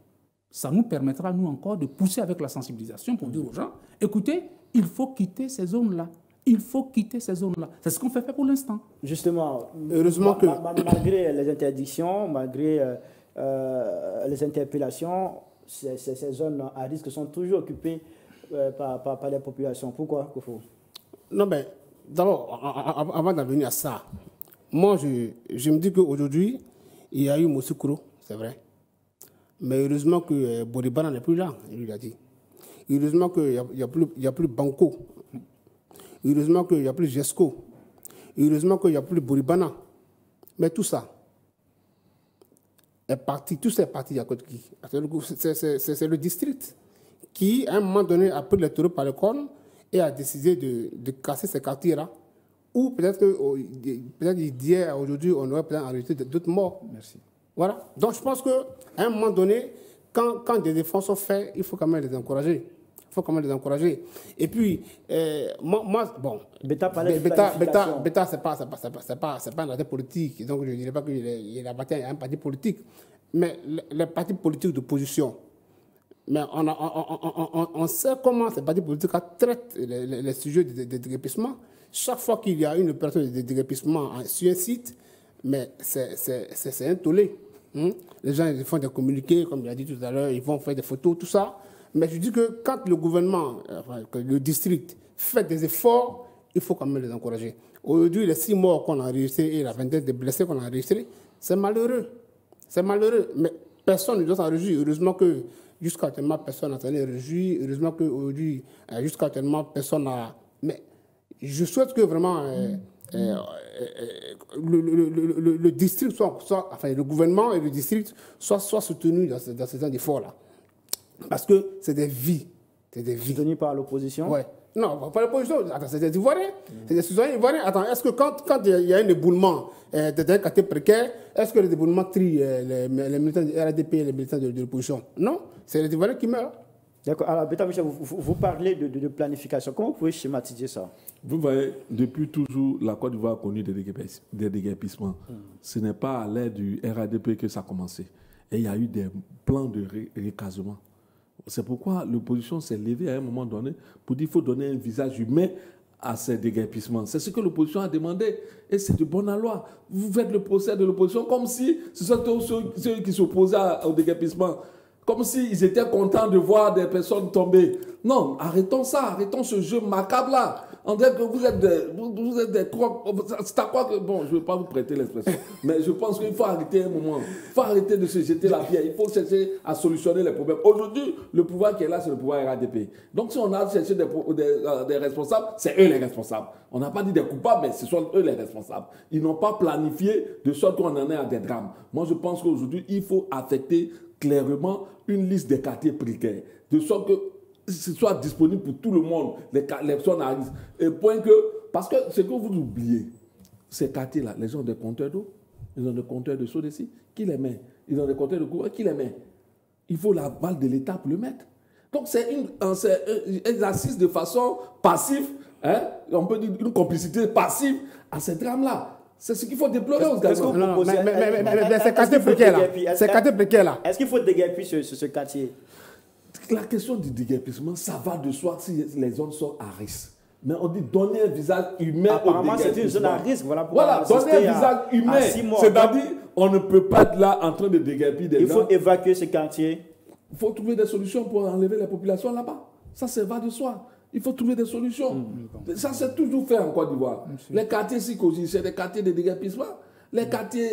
Ça nous permettra, nous encore, de pousser avec la sensibilisation pour dire aux gens, écoutez, il faut quitter ces zones-là. Il faut quitter ces zones-là. C'est ce qu'on fait pour l'instant. Justement, heureusement que... malgré les interdictions, malgré les interpellations, ces zones à risque sont toujours occupées par les populations. Pourquoi, Kofo? Non, mais d'abord, avant d'en venir à ça, moi, je me dis qu'aujourd'hui, il y a eu Moussoukouro, c'est vrai. Mais heureusement que Boribana n'est plus là, il a dit. Heureusement qu'il n'y a plus Banco. Heureusement qu'il n'y a plus Gesco. Heureusement qu'il n'y a plus Boribana. Mais tout ça est parti, tout ça est parti à côté de qui? C'est le district qui, à un moment donné, a pris les taureaux par le corne et a décidé de casser ces quartiers-là. Ou peut-être qu'hier, aujourd'hui, on aurait peut-être arrêté d'autres morts. Merci. Voilà. Donc je pense qu'à un moment donné, quand des efforts sont faits, il faut quand même les encourager. Il faut quand même les encourager. Et puis, moi bon, Beta, c'est pas un parti politique. Donc je ne dirais pas qu'il appartient à un parti politique. Mais les partis politiques d'opposition, mais on sait comment ces partis politiques traitent les sujets de déguerpissement. Chaque fois qu'il y a une opération de déguerpissement sur un site, mais c'est un tollé. Les gens ils font des communiqués, comme il a dit tout à l'heure, ils vont faire des photos, tout ça. Mais je dis que quand le gouvernement, le district, fait des efforts, il faut quand même les encourager. Aujourd'hui, les 6 morts qu'on a enregistrés et la vingtaine de blessés qu'on a enregistrés, c'est malheureux. C'est malheureux. Mais personne ne doit s'en réjouir. Heureusement que jusqu'à actuellement, personne n'a s'en réjoui. Heureusement qu'aujourd'hui, jusqu'à actuellement, personne n'a... Mais je souhaite que vraiment le district enfin le gouvernement et le district soient soutenus dans ces efforts-là. Parce que c'est des vies. C'est des vies. Soutenus par l'opposition? Ouais. Non, pas l'opposition. Attends, c'est des Ivoiriens. C'est des citoyens ivoiriens. Attends, est-ce que quand il y a un éboulement d'un quartier précaire, est-ce que les éboulements trient les militants du RADP et les militants de l'opposition? Non, c'est les Ivoiriens qui meurent. D'accord. Alors, Beta Michel, vous parlez de planification. Comment vous pouvez schématiser ça? Vous voyez, depuis toujours, la Côte d'Ivoire a connu des déguerpissements. Ce n'est pas à l'ère du RADP que ça a commencé. Et il y a eu des plans de recasement. C'est pourquoi l'opposition s'est levée à un moment donné pour dire qu'il faut donner un visage humain à ces déguerpissements. C'est ce que l'opposition a demandé. Et c'est de bonne loi. Vous faites le procès de l'opposition comme si ce sont ceux qui s'opposaient au déguerpissement. Comme s'ils étaient contents de voir des personnes tomber. Non, arrêtons ça, arrêtons ce jeu macabre-là. On dirait que vous êtes des crocs. C'est à quoi que... Bon, je ne vais pas vous prêter l'expression, mais je pense qu'il faut arrêter un moment. Il faut arrêter de se jeter la pierre. Il faut chercher à solutionner les problèmes. Aujourd'hui, le pouvoir qui est là, c'est le pouvoir RADP. Donc, si on a cherché des responsables, c'est eux les responsables. On n'a pas dit des coupables, mais ce sont eux les responsables. Ils n'ont pas planifié de sorte qu'on en est à des drames. Moi, je pense qu'aujourd'hui, il faut affecter clairement une liste des quartiers précaires, de sorte que ce soit disponible pour tout le monde, les personnes à risque. Et point que, parce que ce que vous oubliez, ces quartiers-là, les gens ont des compteurs d'eau, ils ont des compteurs de SODECI, qui les met? Ils ont des compteurs de courant, qui les met? Il faut la balle de l'État pour le mettre. Donc c'est un exercice de façon passive, on peut dire une complicité passive à ces drames-là. C'est ce qu'il faut déplorer aux gars. Mais ces quartiers précaires-là. Est-ce qu'il faut déguerpir ce quartier? La question du déguerpissement, ça va de soi si les zones sont à risque. Mais on dit donner un visage humain. Apparemment, c'est une zone à risque. Voilà, donner un visage humain. C'est-à-dire, on ne peut pas être là en train de déguerpir des gens. Il faut évacuer ce quartier. Il faut trouver des solutions pour enlever la population là-bas. Ça va de soi. Il faut trouver des solutions. Ça, c'est toujours fait en Côte d'Ivoire. Les quartiers Sikoji, c'est des quartiers de déguerpissement. Les quartiers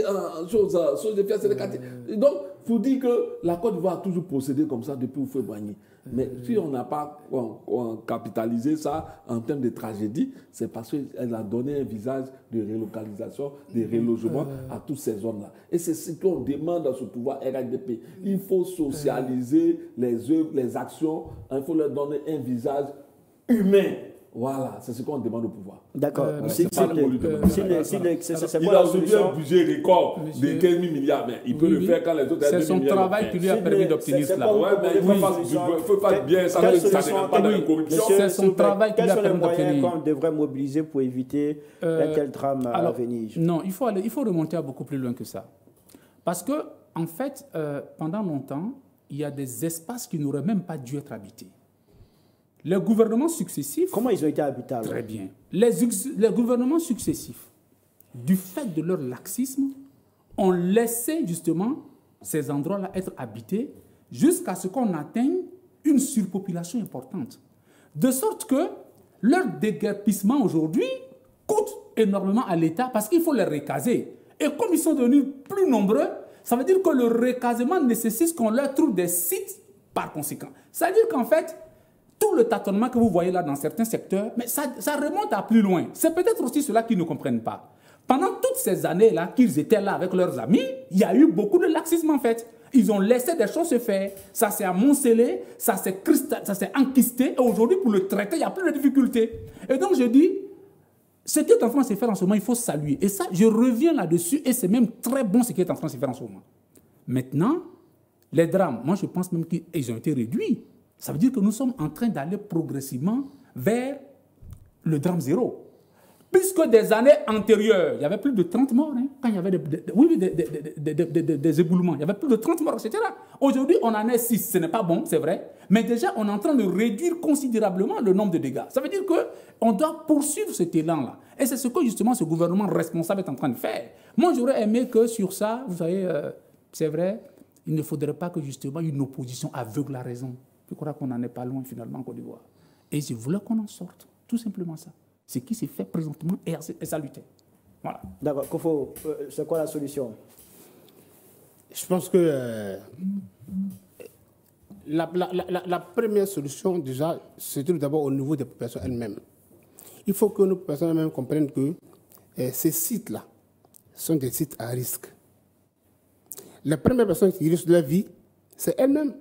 choses de fier, c'est des quartiers. Donc, il faut dire que la Côte d'Ivoire a toujours procédé comme ça depuis Houphouët-Boigny. Mais si on n'a pas capitalisé ça en termes de tragédie, c'est parce qu'elle a donné un visage de relocalisation, de relogement à toutes ces zones-là. Et c'est ce qu'on demande à ce pouvoir RHDP. Il faut socialiser les œuvres, les actions, il faut leur donner un visage humain. Voilà, c'est ce qu'on demande au pouvoir. D'accord. C'est quoi la solution? Un budget record de 15 000 milliards, mais il peut le faire quand les autres... C'est son travail qui lui a permis d'obtenir cela. Il ne faut pas bien, ça ne demande pas de la corruption. C'est son travail qui lui a permis d'obtenir. Quels sont les moyens qu'on devrait mobiliser pour éviter un tel drame à venir? Non, il faut remonter à beaucoup plus loin que ça. Parce que, en fait, pendant longtemps, il y a des espaces qui n'auraient même pas dû être habités. Les gouvernements successifs... Comment ils ont été habitables? Très bien. Les gouvernements successifs, du fait de leur laxisme, ont laissé justement ces endroits-là être habités jusqu'à ce qu'on atteigne une surpopulation importante. De sorte que leur déguerpissement aujourd'hui coûte énormément à l'État parce qu'il faut les recaser. Et comme ils sont devenus plus nombreux, ça veut dire que le recasement nécessite qu'on leur trouve des sites par conséquent. Ça veut dire qu'en fait, tout le tâtonnement que vous voyez là dans certains secteurs, mais ça remonte à plus loin. C'est peut-être aussi cela qu'ils ne comprennent pas. Pendant toutes ces années-là qu'ils étaient là avec leurs amis, il y a eu beaucoup de laxisme en fait. Ils ont laissé des choses se faire. Ça s'est amoncelé, ça s'est enquisté. Et aujourd'hui, pour le traiter, il n'y a plus de difficultés. Et donc je dis, ce qui est en train de se faire en ce moment, il faut saluer. Et ça, je reviens là-dessus, et c'est même très bon ce qui est en train de se faire en ce moment. Maintenant, les drames, moi je pense même qu'ils ont été réduits. Ça veut dire que nous sommes en train d'aller progressivement vers le drame zéro. Puisque des années antérieures, il y avait plus de 30 morts, hein, quand il y avait des éboulements, il y avait plus de 30 morts, etc. Aujourd'hui, on en est 6, ce n'est pas bon, c'est vrai, mais déjà, on est en train de réduire considérablement le nombre de dégâts. Ça veut dire qu'on doit poursuivre cet élan-là. Et c'est ce que justement ce gouvernement responsable est en train de faire. Moi, j'aurais aimé que sur ça, vous savez, c'est vrai, il ne faudrait pas que justement une opposition aveugle la raison. Je crois qu'on n'en est pas loin finalement en Côte d'Ivoire. Et je voulais qu'on en sorte, tout simplement ça. Ce qui s'est fait présentement est salutaire. Voilà. D'accord. Kofo, c'est quoi la solution? Je pense que la première solution, déjà, c'est tout d'abord au niveau des populations elles-mêmes. Il faut que nos populations elles-mêmes comprennent que ces sites-là sont des sites à risque. Les premières personnes qui risquent leur vie, c'est elles-mêmes.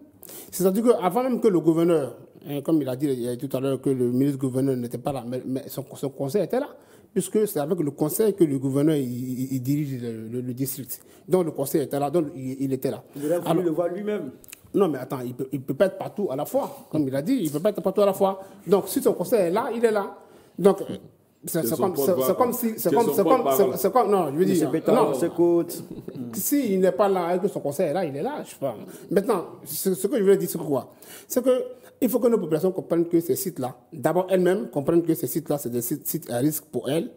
C'est-à-dire qu'avant même que le gouverneur, comme il a dit tout à l'heure que le ministre-gouverneur n'était pas là, mais son conseil était là, puisque c'est avec le conseil que le gouverneur il dirige le district. Donc le conseil était là, donc il était là. Il aurait voulu le voir lui-même. Non, mais attends, il ne peut pas être partout à la fois. Comme il a dit, il ne peut pas être partout à la fois. Donc si son conseil est là, il est là. Donc c'est comme si... Non, je veux dire... Non, s'il n'est pas là et que son conseil est là, il est là. Je sais pas. Maintenant, ce que je voulais dire, c'est quoi? C'est qu'il faut que nos populations comprennent que ces sites-là, d'abord elles-mêmes comprennent que ces sites-là, c'est des sites à risque pour elles.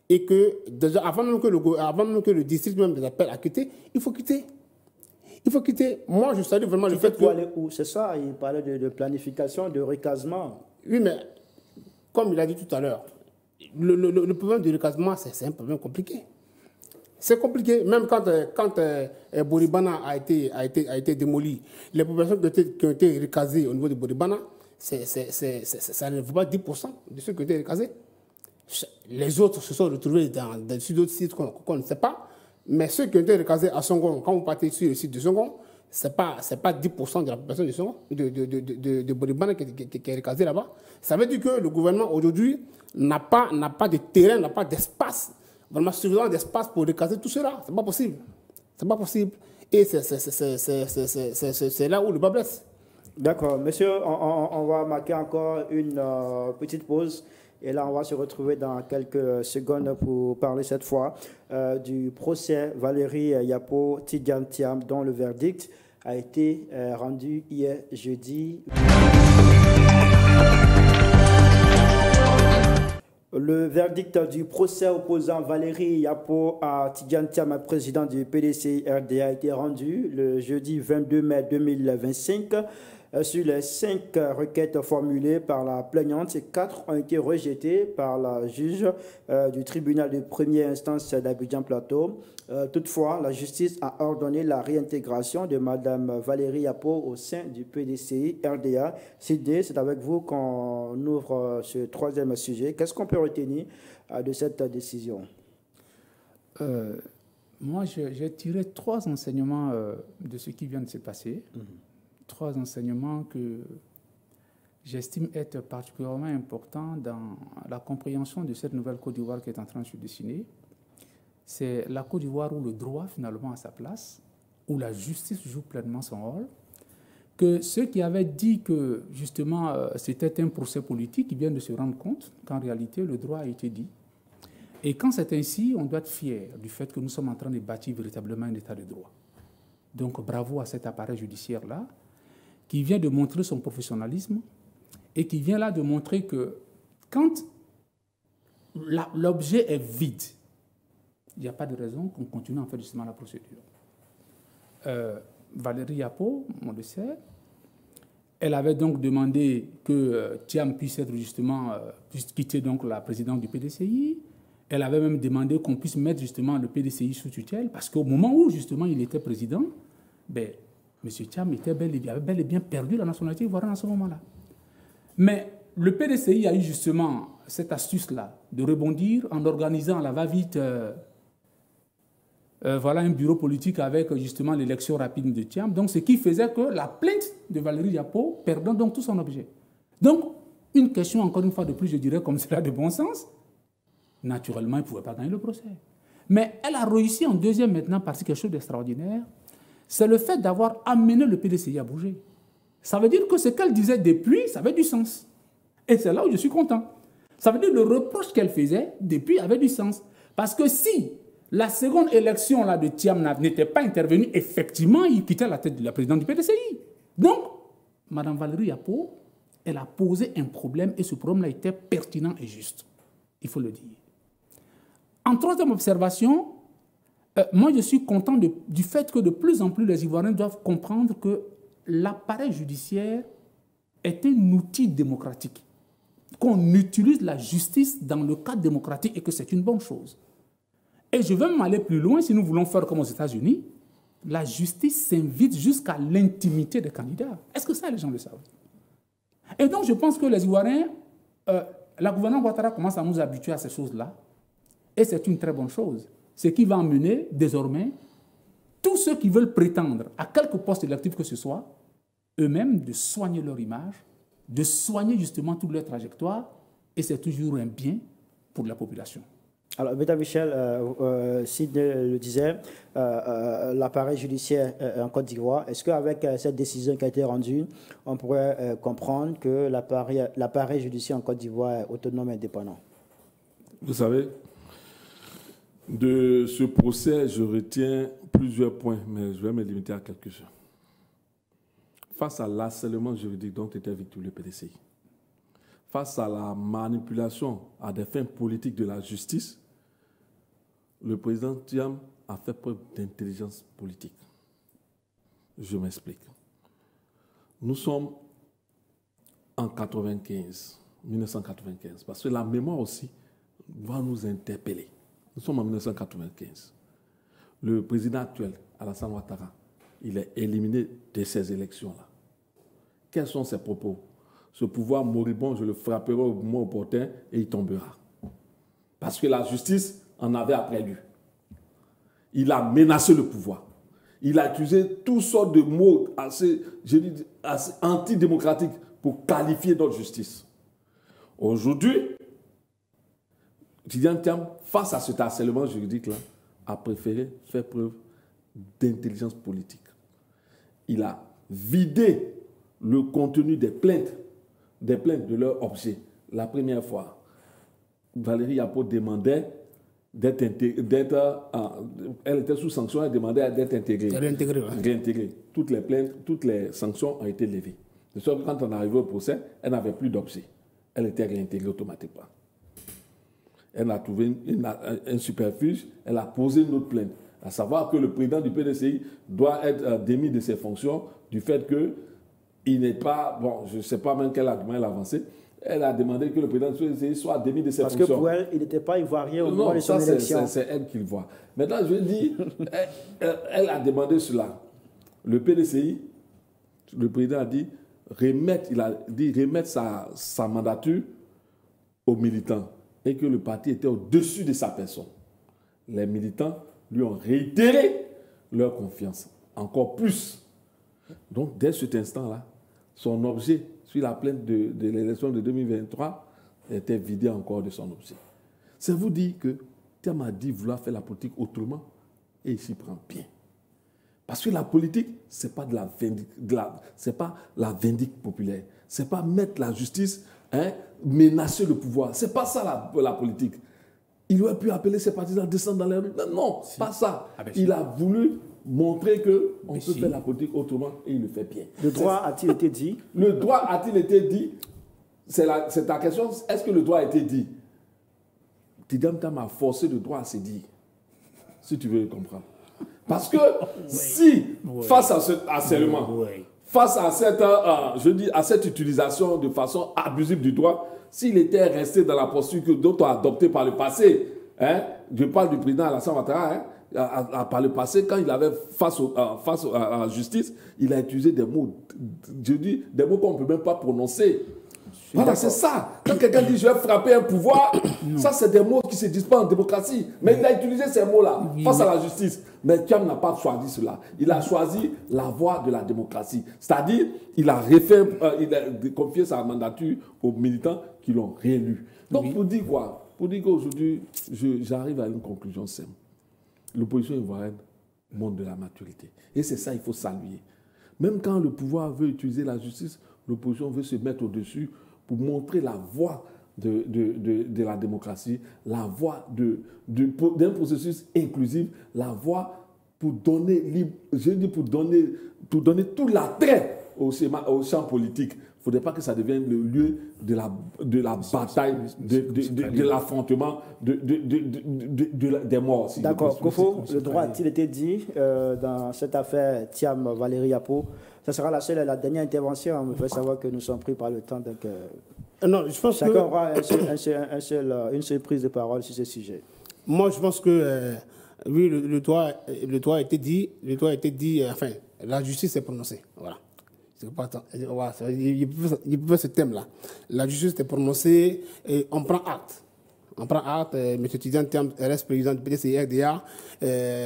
Et que, déjà, avant même que le district même les appelle à quitter, il faut quitter. Il faut quitter. Moi, je salue vraiment le fait que... aller où? C'est ça, il parlait de planification, de recasement. Oui, mais comme il a dit tout à l'heure, le problème du recasement, c'est un problème compliqué. C'est compliqué. Même quand Boribana a été démoli, les populations qui ont été recasées au niveau de Boribana, ça ne vaut pas 10% de ceux qui ont été recasés. Les autres se sont retrouvés dans d'autres sites qu'on ne sait pas. Mais ceux qui ont été recasés à Songon, quand vous partez sur le site de Songon, ce n'est pas 10% de la population de Songon, de Boribana qui est recasée là-bas. Ça veut dire que le gouvernement aujourd'hui n'a pas de terrain, n'a pas d'espace, vraiment suffisamment d'espace pour recaser tout cela. Ce n'est pas possible. C'est pas possible. Et c'est là où le bas blesse. D'accord. Monsieur, on va marquer encore une petite pause. Et là, on va se retrouver dans quelques secondes pour parler cette fois du procès Valérie Yapo Tidjane Thiam, dont le verdict a été rendu hier jeudi. Le verdict du procès opposant Valérie Yapo à Tidjane Thiam, président du PDC-RDA, a été rendu le jeudi 22 mai 2025. Sur les 5 requêtes formulées par la plaignante, 4 ont été rejetées par la juge du tribunal de première instance d'Abidjan-Plateau. Toutefois, la justice a ordonné la réintégration de Mme Valérie Yapo au sein du PDCI RDA. C'est avec vous qu'on ouvre ce troisième sujet. Qu'est-ce qu'on peut retenir de cette décision? Moi, j'ai tiré 3 enseignements de ce qui vient de se passer. 3 enseignements que j'estime être particulièrement importants dans la compréhension de cette nouvelle Côte d'Ivoire qui est en train de se dessiner. C'est la Côte d'Ivoire où le droit finalement a sa place, où la justice joue pleinement son rôle, que ceux qui avaient dit que justement c'était un procès politique, ils viennent de se rendre compte qu'en réalité le droit a été dit. Et quand c'est ainsi, on doit être fier du fait que nous sommes en train de bâtir véritablement un état de droit. Donc bravo à cet appareil judiciaire-là, qui vient de montrer son professionnalisme et qui vient là de montrer que quand l'objet est vide, il n'y a pas de raison qu'on continue en fait justement la procédure. Valérie Yapo, on le sait, elle avait donc demandé que Thiam puisse être justement, puisse quitter donc la présidence du PDCI. Elle avait même demandé qu'on puisse mettre justement le PDCI sous tutelle, parce qu'au moment où justement il était président, ben, M. Thiam avait bel et bien perdu la nationalité ivoirienne à ce moment-là. Mais le PDCI a eu justement cette astuce-là de rebondir en organisant à la va-vite voilà un bureau politique avec justement l'élection rapide de Thiam. Donc, ce qui faisait que la plainte de Valérie Yapo perdant donc tout son objet. Donc, une question encore une fois de plus, je dirais comme cela de bon sens, naturellement, il ne pouvait pas gagner le procès. Mais elle a réussi en deuxième maintenant partie quelque chose d'extraordinaire, c'est le fait d'avoir amené le PDCI à bouger. Ça veut dire que ce qu'elle disait depuis, ça avait du sens. Et c'est là où je suis content. Ça veut dire que le reproche qu'elle faisait depuis avait du sens. Parce que si la seconde élection là, de Thiam n'était pas intervenue, effectivement, il quittait la tête de la présidente du PDCI. Donc, Mme Valérie Yapo, elle a posé un problème et ce problème-là était pertinent et juste. Il faut le dire. En troisième observation, moi je suis content du fait que de plus en plus les Ivoiriens doivent comprendre que l'appareil judiciaire est un outil démocratique, qu'on utilise la justice dans le cadre démocratique et que c'est une bonne chose. Et je vais même aller plus loin, si nous voulons faire comme aux États-Unis, la justice s'invite jusqu'à l'intimité des candidats. Est-ce que ça, les gens le savent? Et donc, je pense que les Ivoiriens, la gouvernement Ouattara commence à nous habituer à ces choses-là, et c'est une très bonne chose. Ce qui va amener, désormais, tous ceux qui veulent prétendre à quelque poste électif que ce soit, eux-mêmes, de soigner leur image, de soigner justement toute leur trajectoire, et c'est toujours un bien pour la population. Alors, Beta Michel, Sid le disait, l'appareil judiciaire en Côte d'Ivoire, est-ce qu'avec cette décision qui a été rendue, on pourrait comprendre que l'appareil judiciaire en Côte d'Ivoire est autonome et indépendant? Vous savez, de ce procès, je retiens plusieurs points, mais je vais me limiter à quelques-uns. Face à l'harcèlement juridique dont était victime le PDCI, face à la manipulation à des fins politiques de la justice, le président Thiam a fait preuve d'intelligence politique. Je m'explique. Nous sommes en 1995, parce que la mémoire aussi va nous interpeller. Nous sommes en 1995. Le président actuel, Alassane Ouattara, il est éliminé de ces élections-là. Quels sont ses propos? Ce pouvoir moribond, je le frapperai au moment opportun et il tombera. Parce que la justice en avait après lui. Il a menacé le pouvoir. Il a accusé toutes sortes de mots assez antidémocratiques pour qualifier notre justice. Aujourd'hui, Tidjane Thiam, face à cet harcèlement juridique-là, a préféré faire preuve d'intelligence politique. Il a vidé le contenu des plaintes de leur objet. La première fois, Valérie Yapo demandait elle était sous sanction, elle demandait d'être intégrée. Réintégrée. Toutes les plaintes, toutes les sanctions ont été levées. De sorte que quand on arrivait au procès, elle n'avait plus d'objet. Elle était réintégrée automatiquement. Elle a trouvé un superfuge, elle a posé une autre plainte, à savoir que le président du PDCI doit être démis de ses fonctions du fait que il n'est pas, bon, je ne sais pas même quel argument elle a avancé, elle a demandé que le président soit démis de ses fonctions. Parce que pour elle, il n'était pas ivoirien au moment de son élection. C'est elle qui le voit. Maintenant, je dis, elle a demandé cela. Le PDCI, le président a dit, remettre sa mandature aux militants et que le parti était au-dessus de sa personne. Les militants lui ont réitéré leur confiance, encore plus. Donc, dès cet instant-là, son objet sur la plainte de l'élection de 2023 était vidé encore de son objet. C'est vous dire que Thiam a dit vouloir faire la politique autrement et il s'y prend bien. Parce que la politique, ce n'est pas la vindicte populaire. Ce n'est pas mettre la justice, menacer le pouvoir. Ce n'est pas ça la politique. Il aurait pu appeler ses partisans à descendre dans les rues. Non, pas ça. Il a voulu montrer qu'on peut faire la politique autrement et il le fait bien. Le droit a-t-il été dit? Le droit a-t-il été dit? C'est ta question. Est-ce que le droit a été dit? Tidjane Thiam a forcé le droit à se dire. Si tu veux le comprendre. Parce que face à ce harcèlement, face à cette utilisation de façon abusive du droit, s'il était resté dans la posture que d'autres ont adoptée par le passé, je parle du président Alassane Ouattara, par le passé, quand il avait face à la justice, il a utilisé des mots, des mots qu'on ne peut même pas prononcer. Voilà, c'est ça. Quand quelqu'un dit « je vais frapper un pouvoir », ça, c'est des mots qui ne se disent pas en démocratie. Mais il a utilisé ces mots-là face à la justice. Mais Thiam n'a pas choisi cela. Il a choisi la voie de la démocratie. C'est-à-dire, il a confié sa mandature aux militants qui l'ont réélu. Donc, pour dire quoi? Pour dire qu'aujourd'hui, j'arrive à une conclusion simple. L'opposition ivoirienne montre de la maturité. Et c'est ça qu'il faut saluer. Même quand le pouvoir veut utiliser la justice, l'opposition veut se mettre au-dessus pour montrer la voie de la démocratie, la voie d'un processus inclusif, la voie pour donner, pour donner tout l'attrait au champ politique. Il ne faudrait pas que ça devienne le lieu de la bataille, de l'affrontement, des morts. Si d'accord. Kofo, le droit a-t-il été dit dans cette affaire Thiam Valérie Yapo? Ça sera la seule et la dernière intervention. On me fait savoir que nous sommes pris par le temps. Donc, non, je pense chacun aura une seule prise de parole sur ce sujet. Moi, je pense que oui, le droit a été dit. Le droit a été dit. Enfin, la justice s'est prononcée. Voilà. Il peut ce thème-là. La justice est prononcée et on prend acte. On prend acte. M. Tidjane Thiam reste président du PDCI-RDA.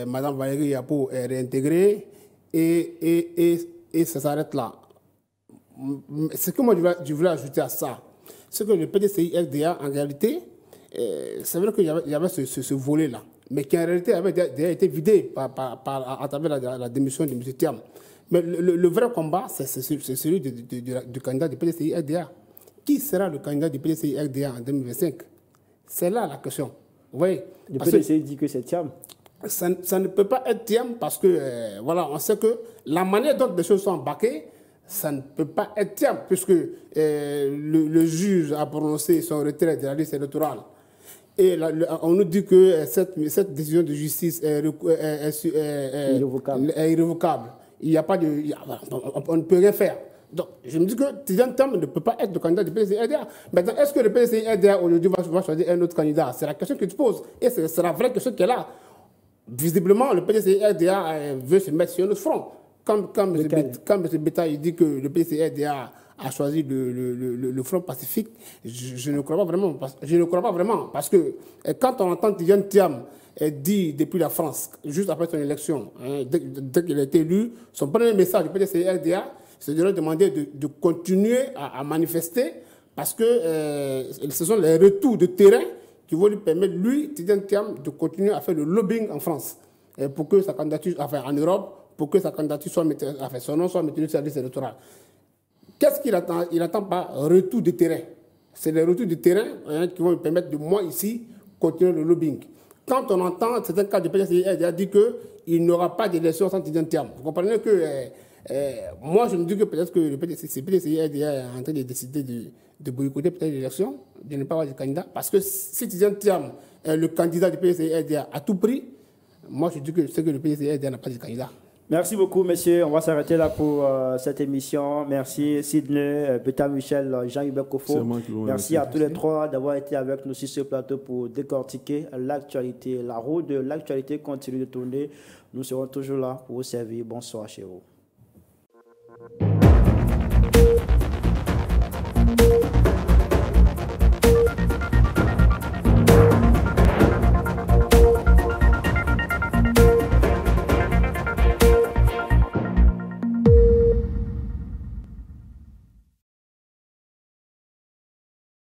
Mme Valérie Yapo est réintégrée. Et ça s'arrête là. Ce que moi je voulais ajouter à ça, c'est que le PDCI-RDA, en réalité, c'est vrai qu'il y avait ce volet-là, mais qui en réalité avait déjà été vidé à travers la démission de M. Thiam. Mais le vrai combat, c'est celui du candidat du PDCI-RDA. Qui sera le candidat du PDCI-RDA en 2025? C'est là la question. Vous voyez? Le PDCI dit que c'est Thiam. Ça ne peut pas être Thiam parce que, voilà, on sait que la manière dont les choses sont embarquées, ça ne peut pas être Thiam puisque le juge a prononcé son retrait de la liste électorale. Et on nous dit que cette décision de justice est irrévocable. Il n'y a pas de... on ne peut rien faire. Donc, je me dis que Tidjane Thiam ne peut pas être le candidat du PDCI-RDA. Maintenant, est-ce que le PDCI-RDA aujourd'hui va choisir un autre candidat? C'est la question que tu poses. Et c'est la vraie question qui est là. Visiblement, le PDCI-RDA veut se mettre sur notre front. Quand M. Beta dit que le PDCI-RDA a choisi le front pacifique, je ne crois pas vraiment. Je ne crois pas vraiment. Parce que quand on entend Tidjane Thiam dit depuis la France, juste après son élection, dès qu'il a été élu, son premier message du PDCI-RDA, c'est de leur demander de continuer à manifester parce que ce sont les retours de terrain qui vont lui permettre, Tidjane Thiam, de continuer à faire le lobbying en France pour que sa candidature, enfin en Europe, pour que sa candidature soit son nom soit maintenu sur la liste électorale. Qu'est-ce qu'il attend? Il n'attend pas retour de terrain. C'est les retours de terrain qui vont lui permettre de, moi ici, continuer le lobbying. Quand on entend certains cas de PDCI, il a dit qu'il n'y aura pas d'élection sans Tidjane Thiam. Vous comprenez que moi, je me dis que peut-être que le PDCI est en train de décider de boycotter peut-être l'élection, de ne pas avoir de candidat. Parce que si Tidjane Thiam est le candidat du PDCI à tout prix, moi je dis que c'est que le PDCI n'a pas de candidat. Merci beaucoup, monsieur. On va s'arrêter là pour cette émission. Merci, Sidney, Beta Michel, Jean-Hubert Kofo. Merci à tous les trois d'avoir été avec nous sur ce plateau pour décortiquer l'actualité. La roue de l'actualité continue de tourner. Nous serons toujours là pour vous servir. Bonsoir chez vous.